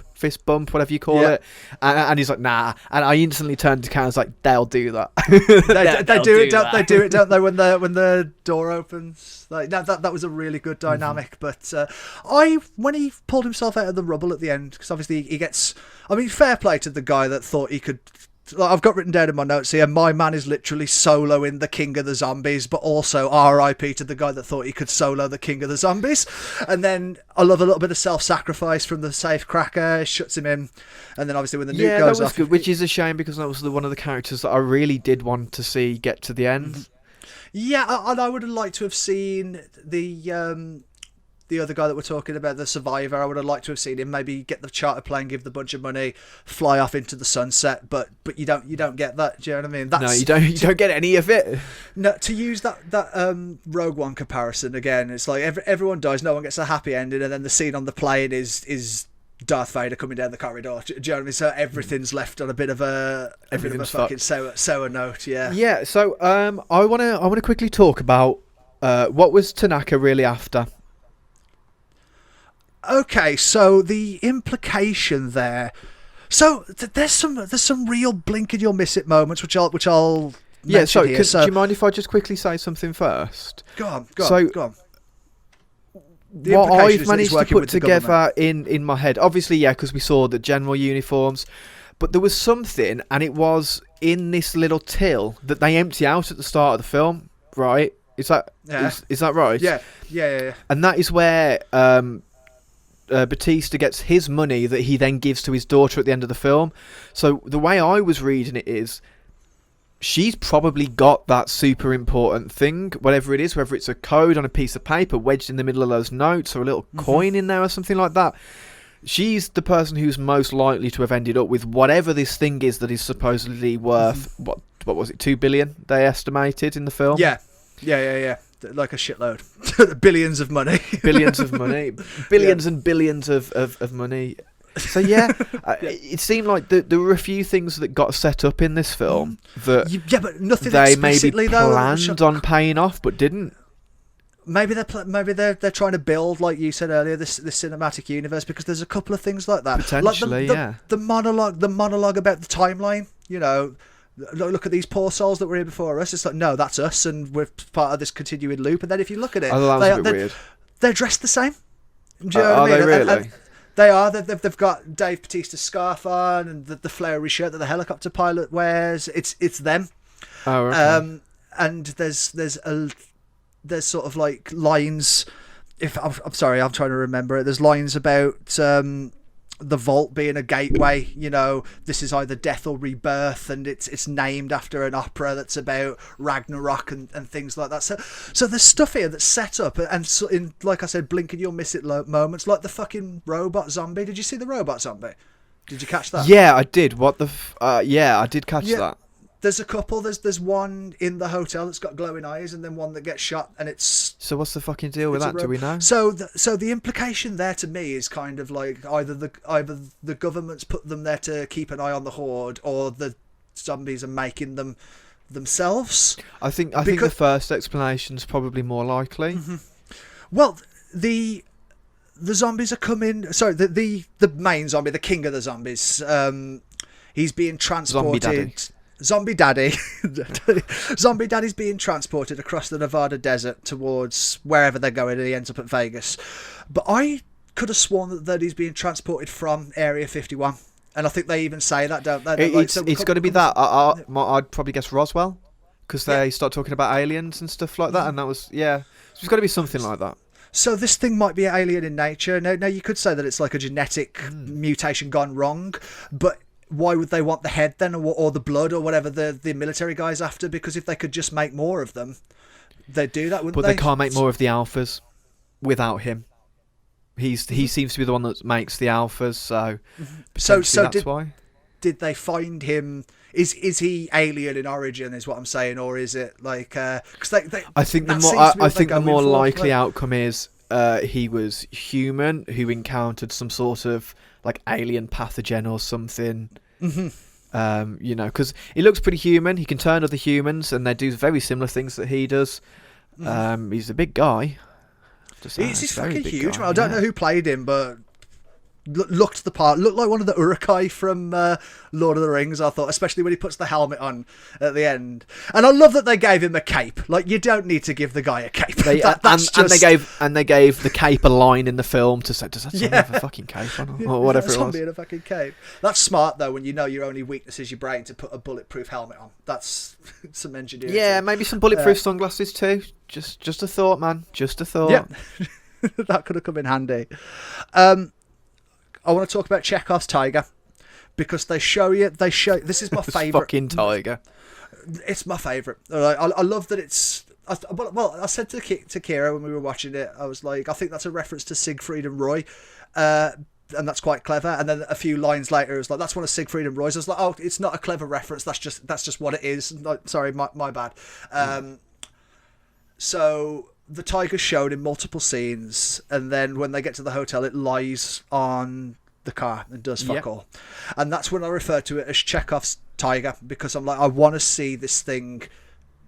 whatever you call it, and he's like, nah. And I instantly turned to Karen and was like, they'll do that. they do it, don't they? When the door opens, like that was a really good dynamic. But when he pulled himself out of the rubble at the end, because obviously he gets. I mean, fair play to the guy that thought he could. I've got written down in my notes here, my man is literally soloing the king of the zombies, but also RIP to the guy that thought he could solo the king of the zombies. And then I love a little bit of self-sacrifice from the safecracker, shuts him in, and then obviously when the nuke goes off... good, which is a shame because that was one of the characters that I really did want to see get to the end. Yeah, and I would have liked to have seen the other guy that we're talking about, the survivor. I would have liked to have seen him maybe get the charter plane, give the bunch of money, fly off into the sunset. But you don't get that. Do you know what I mean? No, you don't get any of it. No, to use that Rogue One comparison again, it's like everyone dies, no one gets a happy ending, and then the scene on the plane is Darth Vader coming down the corridor. Do you know what I mean? So everything's left on a bit of a fucking sour note. Yeah. Yeah. So I wanna quickly talk about what was Tanaka really after. Okay, so the implication there. So there's some real blink and you'll miss it moments, which I'll mention here. Do you mind if I just quickly say something first? Go on. What I've managed to put together in my head, obviously, yeah, because we saw the general uniforms, but there was something, and it was in this little till that they empty out at the start of the film, right? Is that right? Yeah. And that is where Bautista gets his money that he then gives to his daughter at the end of the film. So the way I was reading it is she's probably got that super important thing, whatever it is, whether it's a code on a piece of paper wedged in the middle of those notes or a little coin in there or something like that. She's the person who's most likely to have ended up with whatever this thing is that is supposedly worth, what was it, 2 billion they estimated in the film? Yeah. Like a shitload. Billions of money. Billions and billions of money. So yeah, it seemed like there were a few things that got set up in this film that but nothing they maybe planned on paying off but didn't. Maybe they're trying to build, like you said earlier, this cinematic universe, because there's a couple of things like that. Potentially, like the monologue about the timeline. You know, look at these poor souls that were here before us. It's like, no, that's us, and we're part of this continuing loop. And then if you look at it, they're dressed the same. Do you know what I mean? They really? And they are. They've got Dave Bautista's scarf on and the flowery shirt that the helicopter pilot wears. It's them. Oh, okay. And there's sort of like lines. If I'm sorry, I'm trying to remember it. There's lines about the vault being a gateway, you know, this is either death or rebirth, and it's named after an opera that's about Ragnarok and things like that. So there's stuff here that's set up, and so in, like I said, blink and you'll miss it moments, like the fucking robot zombie. Did you see the robot zombie? Did you catch that? Yeah, I did. Yeah, I did catch that. There's a couple. There's one in the hotel that's got glowing eyes, and then one that gets shot, and it's... So what's the fucking deal with that? Do we know? So the implication there to me is kind of like either the government's put them there to keep an eye on the horde, or the zombies are making them themselves. I think the first explanation's probably more likely. Mm-hmm. Well, the zombies are coming. Sorry, the main zombie, the king of the zombies. He's being transported. Zombie Daddy. Zombie Daddy's being transported across the Nevada desert towards wherever they're going, and he ends up at Vegas. But I could have sworn that he's being transported from Area 51. And I think they even say that, don't they? It's got to be that. I'd probably guess Roswell, because they start talking about aliens and stuff like that, and that was, yeah. So it's got to be something like that. So this thing might be alien in nature. Now you could say that it's like a genetic mutation gone wrong, but... why would they want the head then, or the blood, or whatever the military guy's after? Because if they could just make more of them, they'd do that, wouldn't they? But they can't make more of the alphas without him. He seems to be the one that makes the alphas, so that's why. Did they find him? Is he alien in origin? Is what I'm saying, or is it like? Because I think the more likely outcome is he was human who encountered some sort of like alien pathogen or something. Mm-hmm. You know, because he looks pretty human. He can turn other humans, and they do very similar things that he does. He's a big guy. He's fucking huge. I don't know who played him, but looked the part. Looked like one of the Uruk-hai from Lord of the Rings, I thought, especially when he puts the helmet on at the end. And I love that they gave him a cape. Like, you don't need to give the guy a cape. They gave the cape a line in the film to say, does that zombie have a fucking cape on, or whatever it was. In a fucking cape. That's smart though, when you know your only weakness is your brain, to put a bulletproof helmet on. That's some engineering. Yeah, maybe some bulletproof sunglasses too. Just a thought, man. Just a thought. Yeah. That could have come in handy. I want to talk about Chekhov's tiger, because they show this is my favourite fucking tiger. It's my favourite. I love that it's. Well, I said to Kira when we were watching it, I was like, I think that's a reference to Siegfried and Roy, and that's quite clever. And then a few lines later, it was like, that's one of Siegfried and Roy's. I was like, oh, it's not a clever reference. That's just what it is. Sorry, my bad. So the tiger's shown in multiple scenes, and then when they get to the hotel, it lies on the car and does fuck all. And that's when I refer to it as Chekhov's tiger, because I'm like, I want to see this thing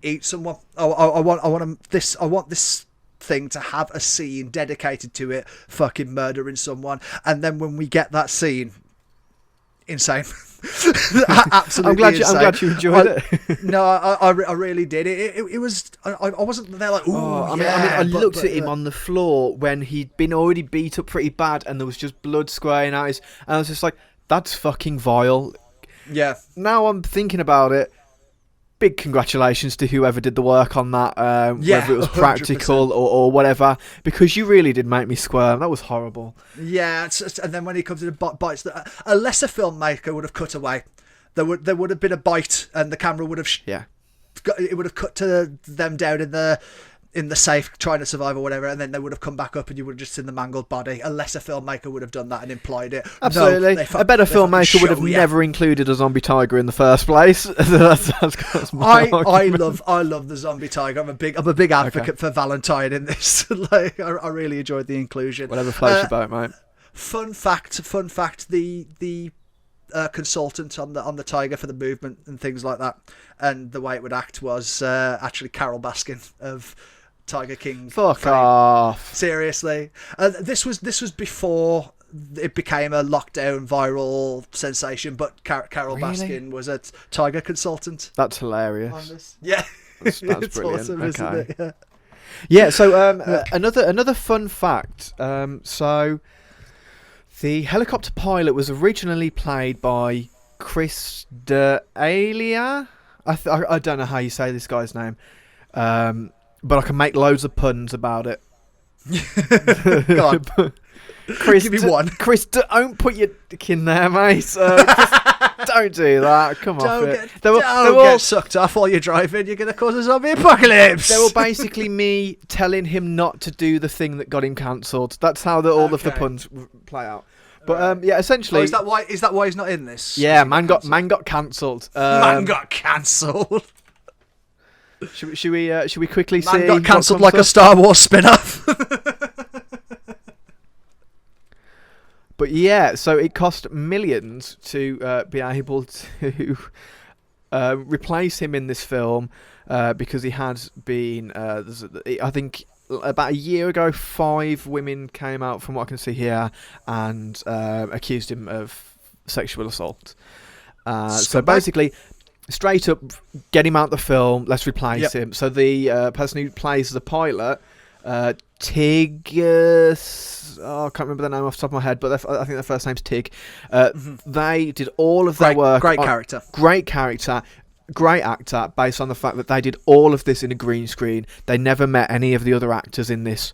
eat someone. I want this thing to have a scene dedicated to it fucking murdering someone. And then when we get that scene, insane. Absolutely insane. I'm glad you enjoyed it. No, I really did. It was. I wasn't there like. Ooh, I looked at him on the floor when he'd been already beat up pretty bad, and there was just blood spraying out his. And I was just like, "That's fucking vile." Yeah. Now I'm thinking about it. Big congratulations to whoever did the work on that, whether it was practical or whatever, because you really did make me squirm. That was horrible. Yeah, and then when he comes in and bites, a lesser filmmaker would have cut away. There would have been a bite, and the camera would have it would have cut to them down in the safe trying to survive or whatever, and then they would have come back up, and you would have just seen the mangled body. A lesser filmmaker would have done that and implied it. Absolutely. A better filmmaker would have never included a zombie tiger in the first place. That's my argument. I love the zombie tiger. I'm a big advocate for Valentine in this. Like, I really enjoyed the inclusion. Whatever floats your boat, mate. Fun fact. The consultant on the tiger for the movement and things like that, and the way it would act was actually Carol Baskin of Tiger King. Fuck off. Seriously. This was before it became a lockdown viral sensation, but Carol Baskin was a tiger consultant. That's hilarious. Yeah. That's it's brilliant. Awesome, okay. isn't it? Yeah, so another fun fact. So the helicopter pilot was originally played by Chris D'Elia. I don't know how you say this guy's name. But I can make loads of puns about it. Go on. Chris, Give me one. Chris, don't put your dick in there, mate. Just don't do that. Come on. Don't get sucked off while you're driving. You're going to cause a zombie apocalypse. They were basically me telling him not to do the thing that got him cancelled. That's how all of the puns play out. But yeah, essentially. Is that why he's not in this? Yeah, man got cancelled. Man got cancelled. Should we quickly see? Man got cancelled like a Star Wars spin-off. But yeah, so it cost millions to be able to replace him in this film because he had been, I think, about a year ago, 5 women came out, from what I can see here, and accused him of sexual assault. So basically, straight up, get him out the film, let's replace him. So the person who plays the pilot, Tig, I can't remember the name off the top of my head, but I think their first name's Tig. They did all of their work. Great character, great actor, based on the fact that they did all of this in a green screen. They never met any of the other actors in this.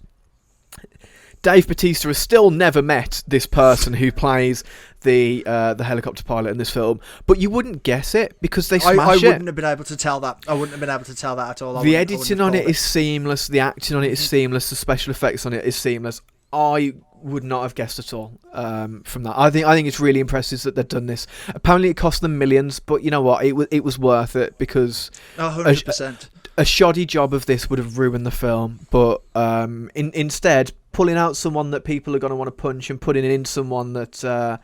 Dave Bautista has still never met this person who plays the helicopter pilot in this film, but you wouldn't guess it because they smash it. I wouldn't have been able to tell that. I wouldn't have been able to tell that at all. The editing on it is seamless. The acting on it is seamless. The special effects on it is seamless. I would not have guessed at all from that. I think it's really impressive that they've done this. Apparently, it cost them millions, but you know what? It was worth it because 100%. A shoddy job of this would have ruined the film. But instead, pulling out someone that people are going to want to punch and putting in someone that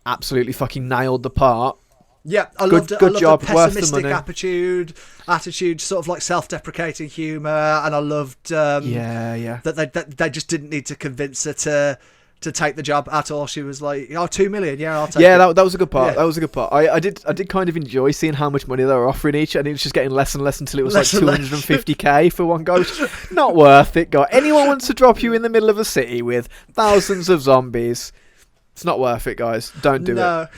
absolutely fucking nailed the part. Yeah, I loved it. Good job, the pessimistic attitude, sort of like self-deprecating humour, and I loved that they just didn't need to convince her to take the job at all. She was like, "Oh, 2 million, yeah, I'll take it." Yeah, that was a good part. Yeah. That was a good part. I did kind of enjoy seeing how much money they were offering each, and it was just getting less and less until it was like 250k for one ghost. Not worth it, guy. Anyone wants to drop you in the middle of a city with thousands of zombies? It's not worth it, guys. Don't do it.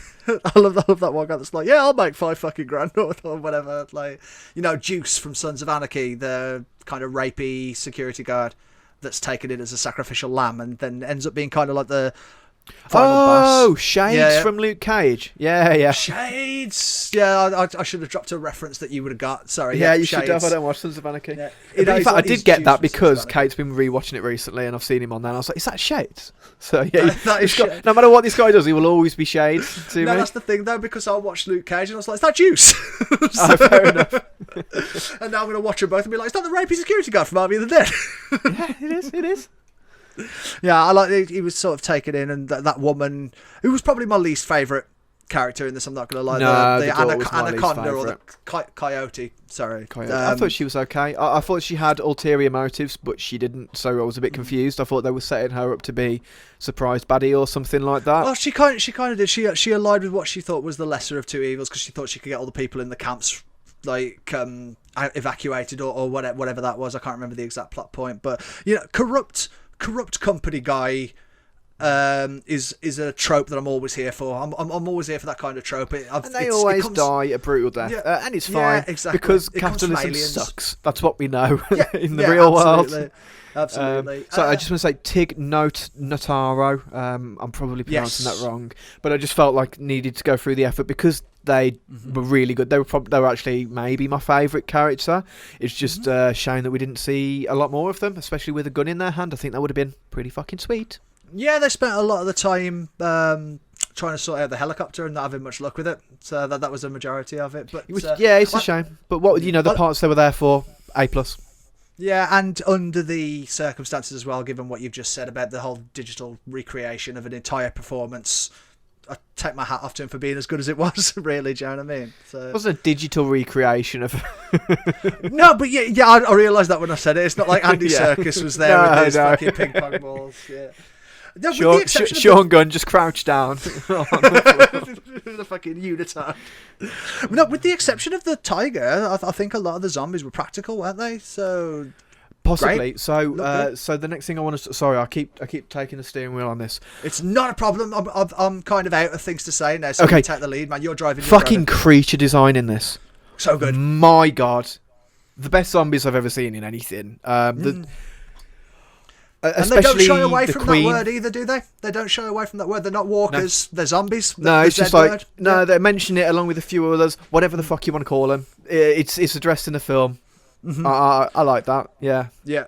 I love that one guy that's like, yeah, I'll make $5 fucking grand or whatever. Like, you know, Juice from Sons of Anarchy, the kind of rapey security guard that's taken in as a sacrificial lamb and then ends up being kind of like the final boss. Oh, Shades from Luke Cage. Yeah. Shades. Yeah, I should have dropped a reference that you would have got. Sorry. Yeah, you Shades. should have. I don't watch Sons of Anarchy. Yeah. In fact, I did get that because Kate's been rewatching it recently and I've seen him on there and I was like, is that Shades? So yeah, that is Shades. No matter what this guy does, he will always be Shades to me. No, that's the thing though, because I watched Luke Cage and I was like, is that Juice? Oh, fair enough. And now I'm going to watch them both and be like, is that the rapey security guard from Army of the Dead? Yeah, it is. Yeah, I like he was sort of taken in, and that woman who was probably my least favourite character in this. I'm not going to lie. The anaconda or the coyote. Sorry, I thought she was okay. I thought she had ulterior motives, but she didn't. So I was a bit confused. I thought they were setting her up to be surprise baddie or something like that. Oh, she kind of did. She allied with what she thought was the lesser of two evils because she thought she could get all the people in the camps like evacuated or whatever that was. I can't remember the exact plot point, but you know, corrupt company guy is a trope that I'm always here for. I'm always here for that kind of trope. And they always die a brutal death, and it's fine because capitalism sucks. That's what we know in the real world. Absolutely. So I just want to say Tig Notaro. I'm probably pronouncing that wrong, but I just felt like needed to go through the effort because they were really good. They were actually maybe my favourite character. It's just a shame that we didn't see a lot more of them, especially with a gun in their hand. I think that would have been pretty fucking sweet. Yeah, they spent a lot of the time trying to sort out the helicopter and not having much luck with it. So that was a majority of it. But it's a shame. But what the parts they were there for, A+. Yeah, and under the circumstances as well, given what you've just said about the whole digital recreation of an entire performance, I take my hat off to him for being as good as it was, really, do you know what I mean? So, it wasn't a digital recreation of... No, but yeah, I realised that when I said it. It's not like Andy Serkis was there with his fucking ping pong balls. Yeah. No, Sean Gunn just crouched down. The fucking unitard. No, with the exception of the tiger, I think a lot of the zombies were practical, weren't they? So possibly. Great. So so the next thing I want to... Sorry, I keep taking the steering wheel on this. It's not a problem. I'm kind of out of things to say now, so you take the lead, man. You're driving. Fucking creature design in this. So good. My God. The best zombies I've ever seen in anything. And they don't shy away from that word either, do they? They don't shy away from that word. They're not walkers. No. They're zombies. No, it's just like they mention it along with a few others, whatever the fuck you want to call them. It's addressed in the film. Mm-hmm. I like that. Yeah. Yeah.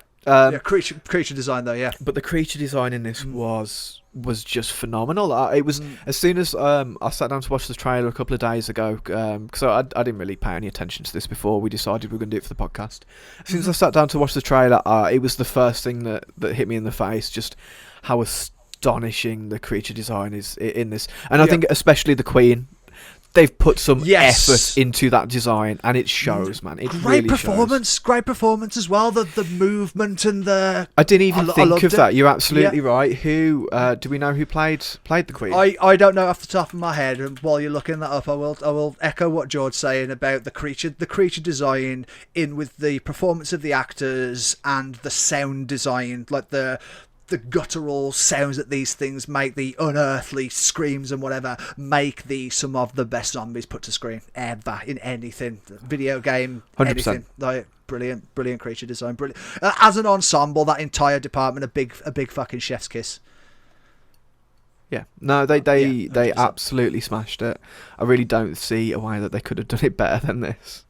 Creature design though. Yeah. But the creature design in this was just phenomenal. It was as soon as I sat down to watch the trailer a couple of days ago, because I didn't really pay any attention to this before we decided we were going to do it for the podcast. As soon as I sat down to watch the trailer, it was the first thing that hit me in the face, just how astonishing the creature design is in this. And I think especially the Queen, they've put some effort into that desigin, and it shows, man. It great really performance, shows. Great performance as well. The movement and the. I didn't even think of that. You're absolutely right. Who do we know who played the Queen? I don't know off the top of my head. And while you're looking that up, I will echo what Jord's saying about the creature design in with the performance of the actors and the sound design, like the guttural sounds that these things make, the unearthly screams and whatever, make some of the best zombies put to screen ever in anything, video game, 100%. Anything. Like, brilliant creature design, brilliant. As an ensemble, that entire department, a big fucking chef's kiss. Yeah, no, they absolutely smashed it. I really don't see a way that they could have done it better than this.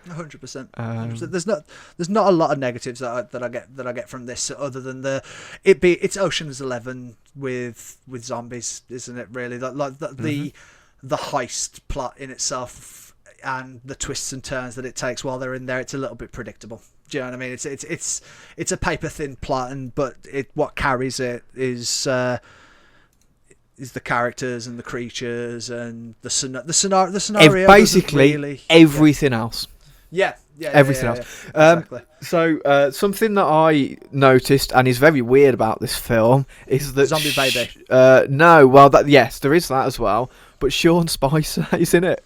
100%. There's not a lot of negatives that I get from this, other than it's Ocean's 11 with zombies, isn't it? Really, like the heist plot in itself and the twists and turns that it takes while they're in there. It's a little bit predictable. Do you know what I mean? It's a paper thin plot, but what carries it is the characters and the creatures and the scenario. Basically, everything else. Yeah, everything else. Exactly. So something that I noticed and is very weird about this film is that zombie baby. No, well, yes, there is that as well. But Sean Spicer is in it.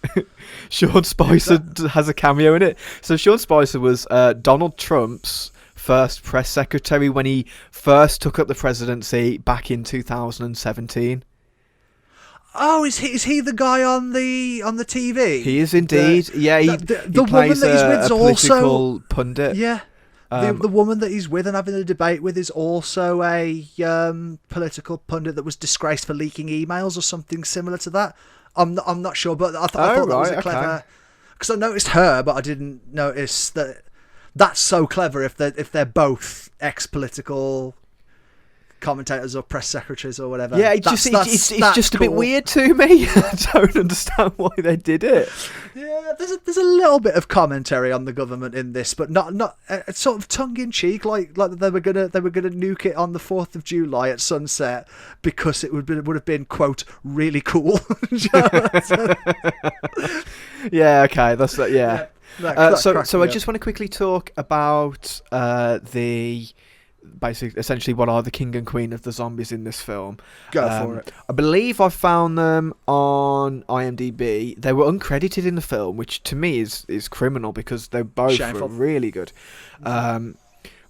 Sean Spicer has a cameo in it. So Sean Spicer was Donald Trump's first press secretary when he first took up the presidency back in 2017. Oh, is he the guy on the TV? He is indeed. He the plays woman that he's with is also pundit. Yeah. The woman that he's with and having a debate with is also a political pundit that was disgraced for leaking emails or something similar to that. I'm not sure, but I thought that was a clever. Because I noticed her, but I didn't notice that. That's so clever if they're both ex-political commentators or press secretaries or whatever. Yeah, it's just a bit weird to me. I don't understand why they did it. Yeah, there's a little bit of commentary on the government in this, but not sort of tongue in cheek, like they were gonna nuke it on the 4th of July at sunset because it would have been quote really cool. Yeah, okay, that's that. Yeah. So I just want to quickly talk about essentially what are the king and queen of the zombies in this film. Go for it. I believe I found them on IMDb. They were uncredited in the film, which to me is criminal because they both were really good. But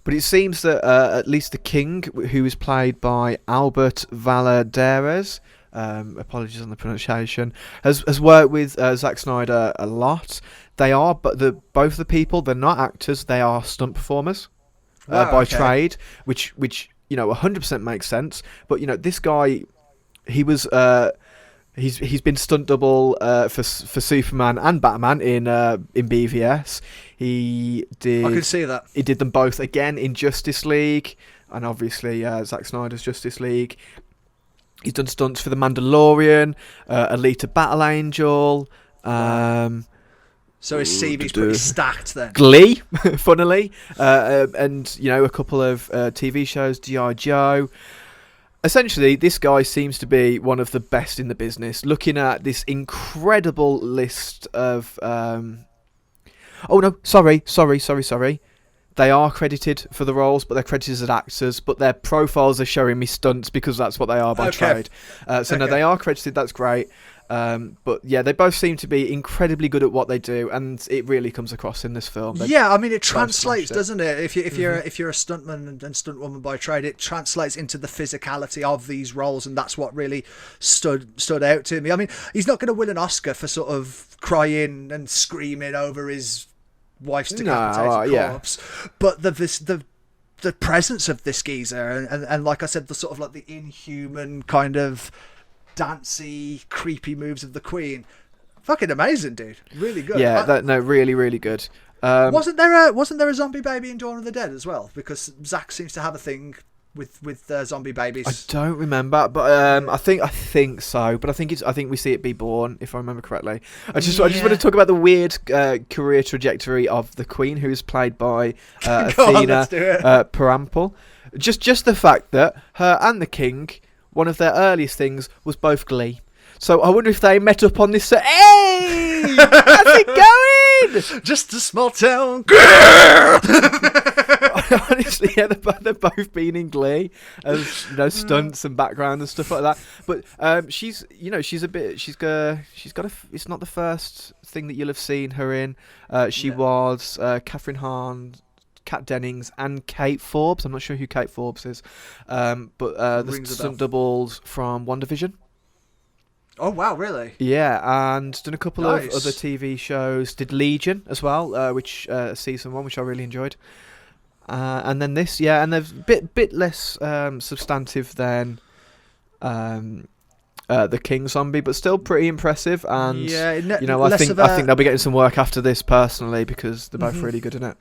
it seems that at least the king, who is played by Albert Valadares, apologies on the pronunciation, has worked with Zack Synder a lot. They are, but both the people, they're not actors, they are stunt performers. By trade, which 100% makes sense. But this guy, he was he's been stunt double for Superman and Batman in BVS. I can see that. He did them both again in Justice League, and obviously Zack Snyder's Justice League. He's done stunts for The Mandalorian, Alita Battle Angel. So his CV's pretty stacked then. Glee, funnily, and a couple of TV shows, G.I. Joe. Essentially, this guy seems to be one of the best in the business. Looking at this incredible list of, sorry. They are credited for the roles, but they're credited as actors. But their profiles are showing me stunts because that's what they are by trade. No, they are credited. That's great. But yeah, they both seem to be incredibly good at what they do, and it really comes across in this film. Yeah, I mean, it translates, doesn't it? If you're a stuntman and stuntwoman by trade, it translates into the physicality of these roles, and that's what really stood out to me. I mean, he's not going to win an Oscar for sort of crying and screaming over his wife's decapitated corpse, but the the presence of this geezer, and like I said, the sort of like the inhuman kind of dancey, creepy moves of the Queen. Fucking amazing, dude. Really good. Yeah, really, really good. Wasn't there a zombie baby in Dawn of the Dead as well? Because Zack seems to have a thing with zombie babies. I don't remember, but I think so. But I think we see it be born, if I remember correctly. I just want to talk about the weird career trajectory of the Queen, who is played by Athena Parampal. Just the fact that her and the King, one of their earliest things was both Glee. So I wonder if they met up on this set. Hey, how's it going? Just a small town. Honestly, yeah, they're both been in Glee as stunts and background and stuff like that. But she's got it's not the first thing that you'll have seen her in. She was Catherine Hahn, Kat Dennings, and Kate Forbes. I'm not sure who Kate Forbes is, but there's some doubles from WandaVision. Oh wow, really? Yeah, and done a couple of other TV shows. Did Legion as well, which season 1, which I really enjoyed. And then this, and they're bit less substantive than the King Zombie, but still pretty impressive. And I think they'll be getting some work after this personally, because they're both really good in it.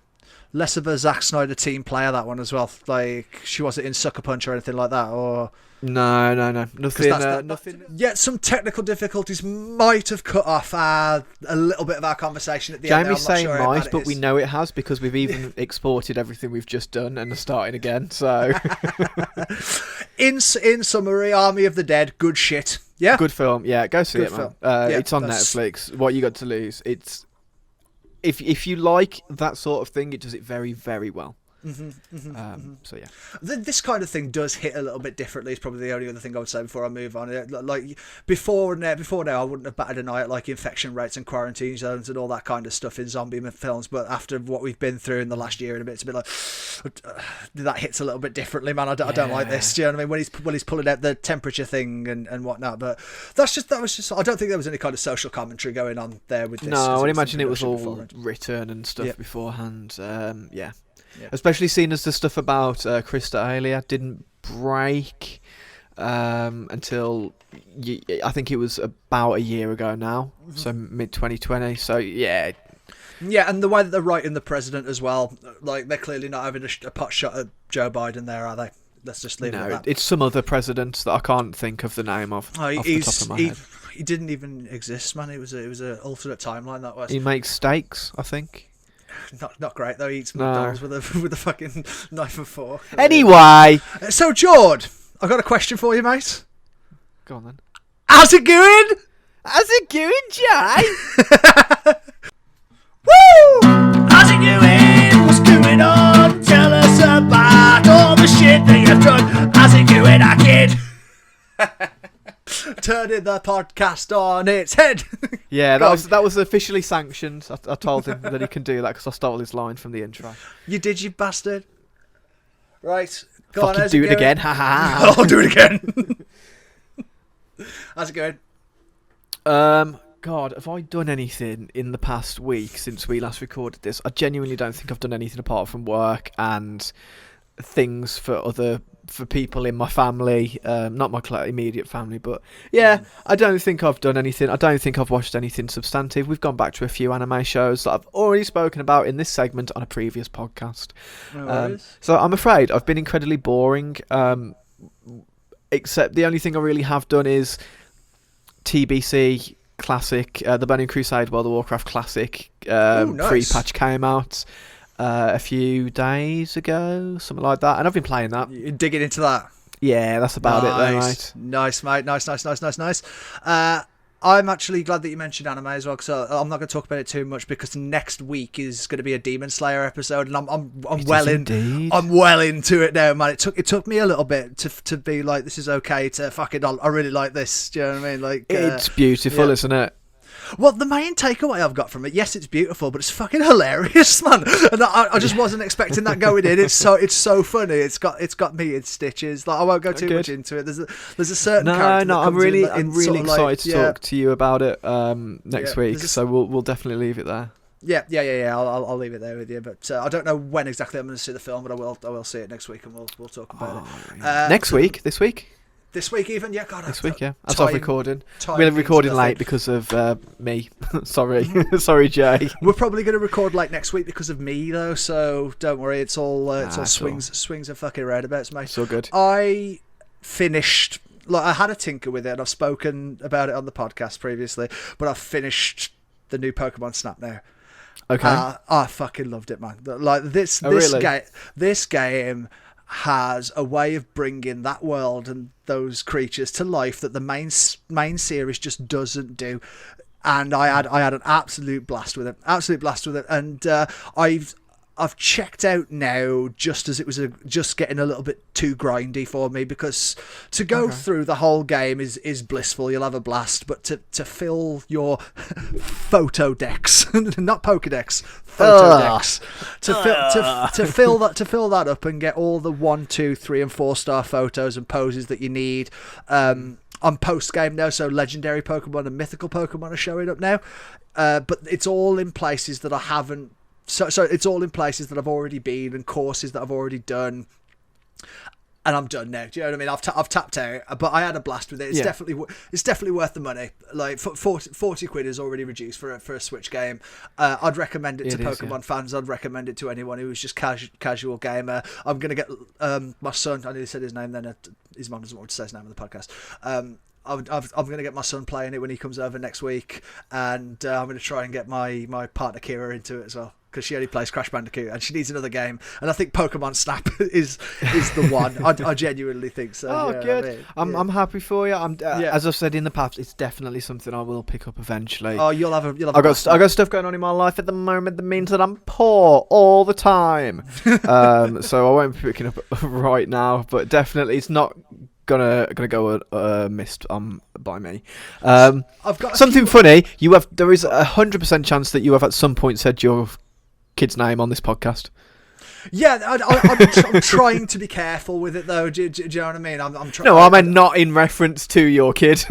Less of a Zack Snyder team player, that one as well. Like, she wasn't in Sucker Punch or anything like that, or. No, nothing. Yet some technical difficulties might have cut off a little bit of our conversation at the end. Jamie's saying might, but we know it has, because we've even exported everything we've just done and are starting again. So, in summary, Army of the Dead, good shit. Yeah, good film. Yeah, go see it, man. It's on Netflix. What you got to lose? It's if you like that sort of thing, it does it very, very well. So yeah, this kind of thing does hit a little bit differently. It's probably the only other thing I would say before I move on. Like before now, I wouldn't have batted an eye at like infection rates and quarantine zones and all that kind of stuff in zombie films. But after what we've been through in the last year and a bit, it's a bit like that hits a little bit differently, man. I don't like this. Do you know what I mean? When he's pulling out the temperature thing and whatnot. But that was just. I don't think there was any kind of social commentary going on there with this. No, I would imagine it was all written and stuff beforehand. Yeah. Especially seeing as the stuff about Krista Alia didn't break until I think it was about a year ago now, so mid 2020. So yeah, and the way that they're writing the president as well, like they're clearly not having a pot shot at Joe Biden there, are they? Let's just leave it at that. It's some other president that I can't think of the name of. Off the top of my head. He didn't even exist, man. It was an alternate timeline, that was. He makes steaks, I think. Not great though. He eats McDonald's with a fucking knife and fork. Anyway, so Jord, I've got a question for you, mate. Go on then. How's it going? How's it going, Jay? Woo! How's it going? What's going on? Tell us about all the shit that you've done. How's it going, kid? Turning the podcast on its head. Yeah, that was officially sanctioned. I told him that he can do that because I stole his line from the intro. You did, you bastard. Right, go Fucking on. Do it again. Ha ha. I'll do it again. How's it going? God, have I done anything in the past week since we last recorded this? I genuinely don't think I've done anything apart from work and things for people in my family, not my immediate family, but yeah, I don't think I've done anything. I don't think I've watched anything substantive. We've gone back to a few anime shows that I've already spoken about in this segment on a previous podcast. So I'm afraid I've been incredibly boring, except the only thing I really have done is TBC Classic, the Burning Crusade World of Warcraft Classic free patch came out a few days ago, something like that, and I've been playing that. You're digging into that? Yeah, that's about it then, mate. Nice, mate. Nice. I'm actually glad that you mentioned anime as well, because I'm not going to talk about it too much, because next week is going to be a Demon Slayer episode, and I'm well into it now, man. It took me a little bit to be like, this is okay, to fucking, I really like this. Do you know what I mean? Like, it's beautiful, isn't it? Well, the main takeaway I've got from it, yes, it's beautiful, but it's fucking hilarious, man. And I just wasn't expecting that going in. It's so funny. It's got me in stitches. Like, I won't go too much into it. There's a certain character. No, I'm really excited to talk to you about it next week. So we'll definitely leave it there. Yeah. I'll leave it there with you. But I don't know when exactly I'm going to see the film, but I will see it next week, and we'll talk about it. Next week? This week? This week even? Yeah, God. This week, yeah. As of recording. We're recording late because of me. Sorry. Sorry, Jay. We're probably going to record late next week because of me, though, so don't worry. It's all swings and fucking roundabouts, mate. So good. I finished... Like, I had a tinker with it, and I've spoken about it on the podcast previously, but I've finished the new Pokemon Snap now. Okay. I fucking loved it, man. Like, this game has a way of bringing that world and those creatures to life that the main series just doesn't do. And I had an absolute blast with it. And I've checked out now just as it was just getting a little bit too grindy for me, because to go through the whole game is blissful. You'll have a blast, but to fill your photo decks, not Pokedex, photo decks, to fill that up and get all the 1, 2, 3, and 4-star photos and poses that you need. On post game now, so legendary Pokemon and mythical Pokemon are showing up now, but it's all in places that I haven't. So it's all in places that I've already been and courses that I've already done, and I'm done now. Do you know what I mean? I've tapped out, but I had a blast with it. It's definitely worth the money. Like 40 quid is already reduced for a Switch game. I'd recommend it to Pokemon fans. I'd recommend it to anyone who's just casual gamer. I'm gonna get my son. I nearly said his name then. His mum doesn't want to say his name on the podcast. I'm going to get my son playing it when he comes over next week, and I'm going to try and get my partner Kira into it as well, because she only plays Crash Bandicoot and she needs another game, and I think Pokemon Snap is the one. I genuinely think so. Oh, good. I mean? I'm happy for you. Yeah. As I've said in the past, it's definitely something I will pick up eventually. Oh, you'll have. I got stuff going on in my life at the moment that means that I'm poor all the time. So I won't be picking up right now, but definitely it's not gonna go missed by me. I've got something funny. There is 100% chance that you have at some point said your kid's name on this podcast. Yeah, I'm trying to be careful with it though. Do you know what I mean? I'm trying. No, I meant not in reference to your kid.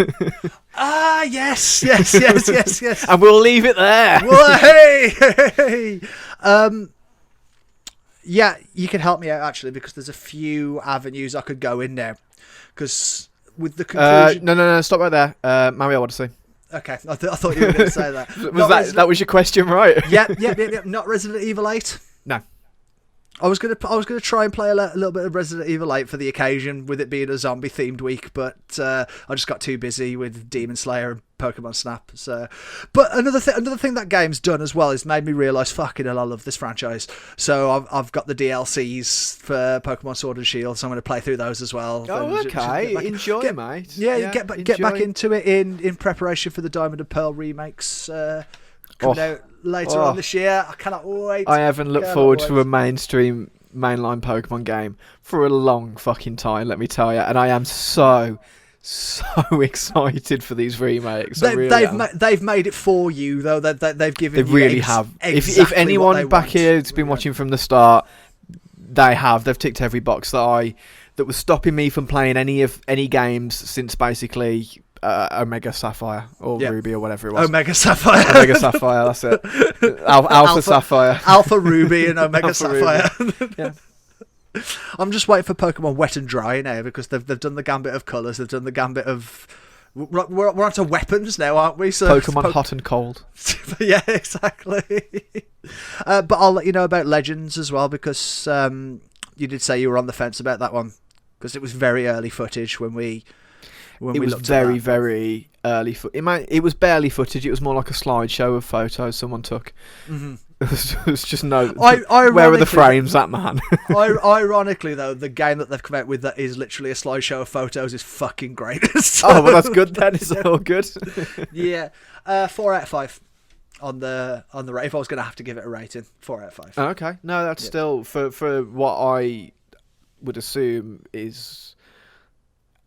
Yes. And we'll leave it there. Well, hey. Yeah, you can help me out actually, because there's a few avenues I could go in now. Because with the conclusion... No, stop right there. Mario Odyssey. Okay, I thought you were going to say that. That was your question, right? Yep. Not Resident Evil 8? No. I was gonna try and play a little bit of Resident Evil 8 for the occasion, with it being a zombie themed week, but I just got too busy with Demon Slayer and Pokemon Snap. So, but another thing that game's done as well is made me realise, fucking hell, I love this franchise. So I've got the DLCs for Pokemon Sword and Shield, so I'm going to play through those as well. Oh, okay. Enjoy, mate. Yeah, get back into it in preparation for the Diamond and Pearl remakes coming out later on this year. I cannot wait. I haven't looked forward to a mainline Pokemon game for a long fucking time, let me tell you, and I am so excited for these remakes. They've made it for you though. They've given. They really have. Exactly if anyone back here has been watching from the start, they've ticked every box that was stopping me from playing any games since basically Omega Sapphire or Ruby or whatever it was. Omega Sapphire, that's it. Alpha Sapphire, Alpha Ruby, and Omega Sapphire. Yeah. I'm just waiting for Pokemon Wet and Dry now, because they've done the gambit of colours. They've done the gambit of. We're onto weapons now, aren't we? So Pokemon Hot and Cold. Yeah, exactly. But I'll let you know about Legends as well, because you did say you were on the fence about that one, because it was very early footage when we. It was very, very early. It was barely footage. It was more like a slideshow of photos someone took. Mm-hmm. It was just no. Where are the frames, that man? Ironically, though, the game that they've come out with that is literally a slideshow of photos is fucking great. So, well, that's good then. It's all good. Yeah, 4 out of 5 on the rate. If I was going to have to give it a rating, 4 out of 5. Okay, no, that's still for what I would assume is.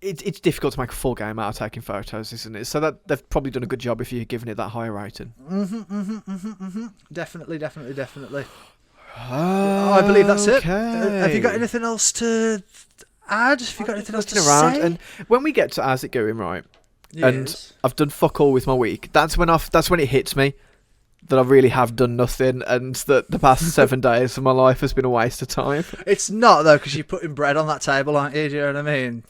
It's difficult to make a full game out of taking photos, isn't it? So that they've probably done a good job if you're giving it that high rating. Definitely. I believe that's it. Have you got anything else to add? Have you got anything else to say? And when we get to Aazitgewin, right? Yes. And I've done fuck all with my week. That's when it hits me. that I really have done nothing, and that the past 7 days of my life has been a waste of time. It's not, though, because you're putting bread on that table, aren't you? Do you know what I mean?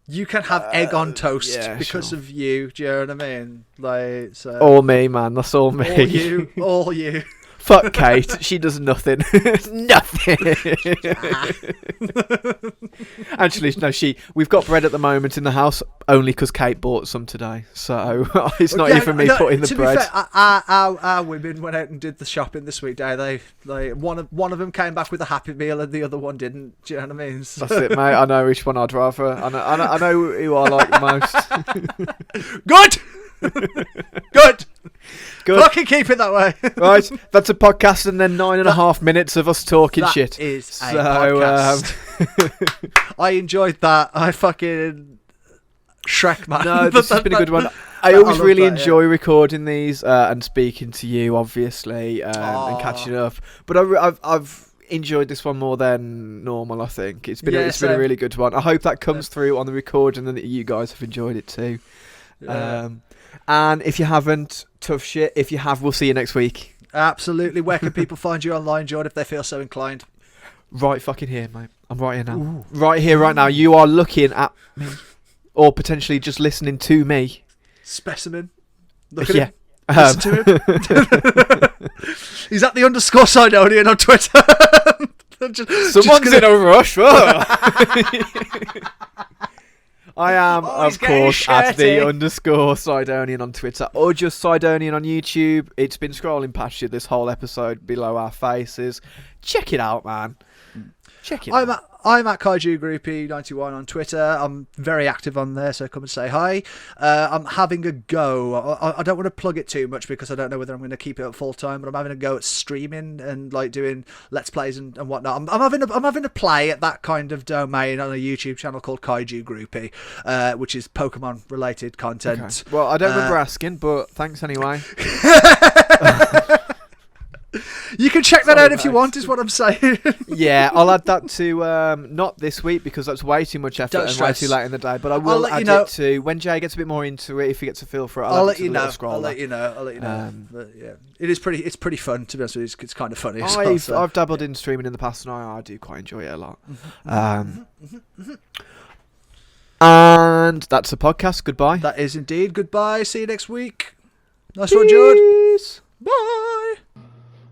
You can have egg on toast because of you. Do you know what I mean? Like, so all me, man. That's all me. All you. Fuck Kate. She does nothing. Nothing. Actually, no. We've got bread at the moment in the house only because Kate bought some today. So it's not even me putting the bread. To be fair, our women went out and did the shopping this week. One of them came back with a Happy Meal and the other one didn't. Do you know what I mean? So. That's it, mate. I know which one I'd rather. I know who I like the most. Good. Good. Fucking keep it that way. Right, that's a podcast, and then 9.5 minutes of us talking shit. That is a podcast. I enjoyed that. I fucking Shrek, man. No, this has been a good one. I always really enjoy recording these and speaking to you, obviously, and catching up. But I've enjoyed this one more than normal. I think it's been a really good one. I hope that comes through on the recording and that you guys have enjoyed it too. Yeah. And if you haven't, tough shit. If you have, we'll see you next week. Absolutely. Where can people find you online, Jord, if they feel so inclined? Right fucking here, mate. I'm right here now. Ooh. Right here, right now. You are looking at me. Or potentially just listening to me. Specimen. Look at him. Listen to him. He's at the _Sidonian on Twitter. Someone's in a rush. I am, of course, at the _Sidonian on Twitter, or just Sidonian on YouTube. It's been scrolling past you this whole episode below our faces. Check it out, man. Check it out. I'm at Kaiju Groupie 91 on Twitter. I'm very active on there, so come and say hi. I'm having a go. I don't want to plug it too much because I don't know whether I'm going to keep it up full time, but I'm having a go at streaming and like doing Let's Plays and whatnot. I'm having a play at that kind of domain on a YouTube channel called Kaiju Groupie, which is Pokemon related content. Okay. Well, I don't remember asking, but thanks anyway. You can check that out if you want, is what I'm saying. Yeah, I'll add that to not this week because that's way too much effort and way too late in the day. But I will add it to when Jay gets a bit more into it. If he gets a feel for it, I'll let you know. I'll let you know. But yeah, it's pretty fun to be honest with you. It's kind of funny. I've dabbled in streaming in the past, and I do quite enjoy it a lot. And that's a podcast. Goodbye. That is indeed goodbye. See you next week. Nice one, Jord. Bye.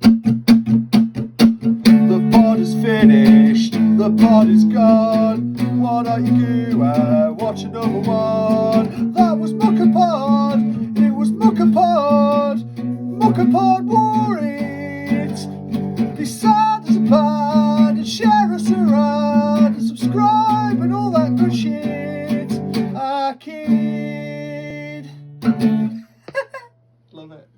The pod is finished, the pod is gone. Why don't you go watch another one? That was Mukkapod, it was Mukkapod. Mukkapod wore it. Be sad as a pod and share us around and subscribe and all that good shit. Kid. Love it.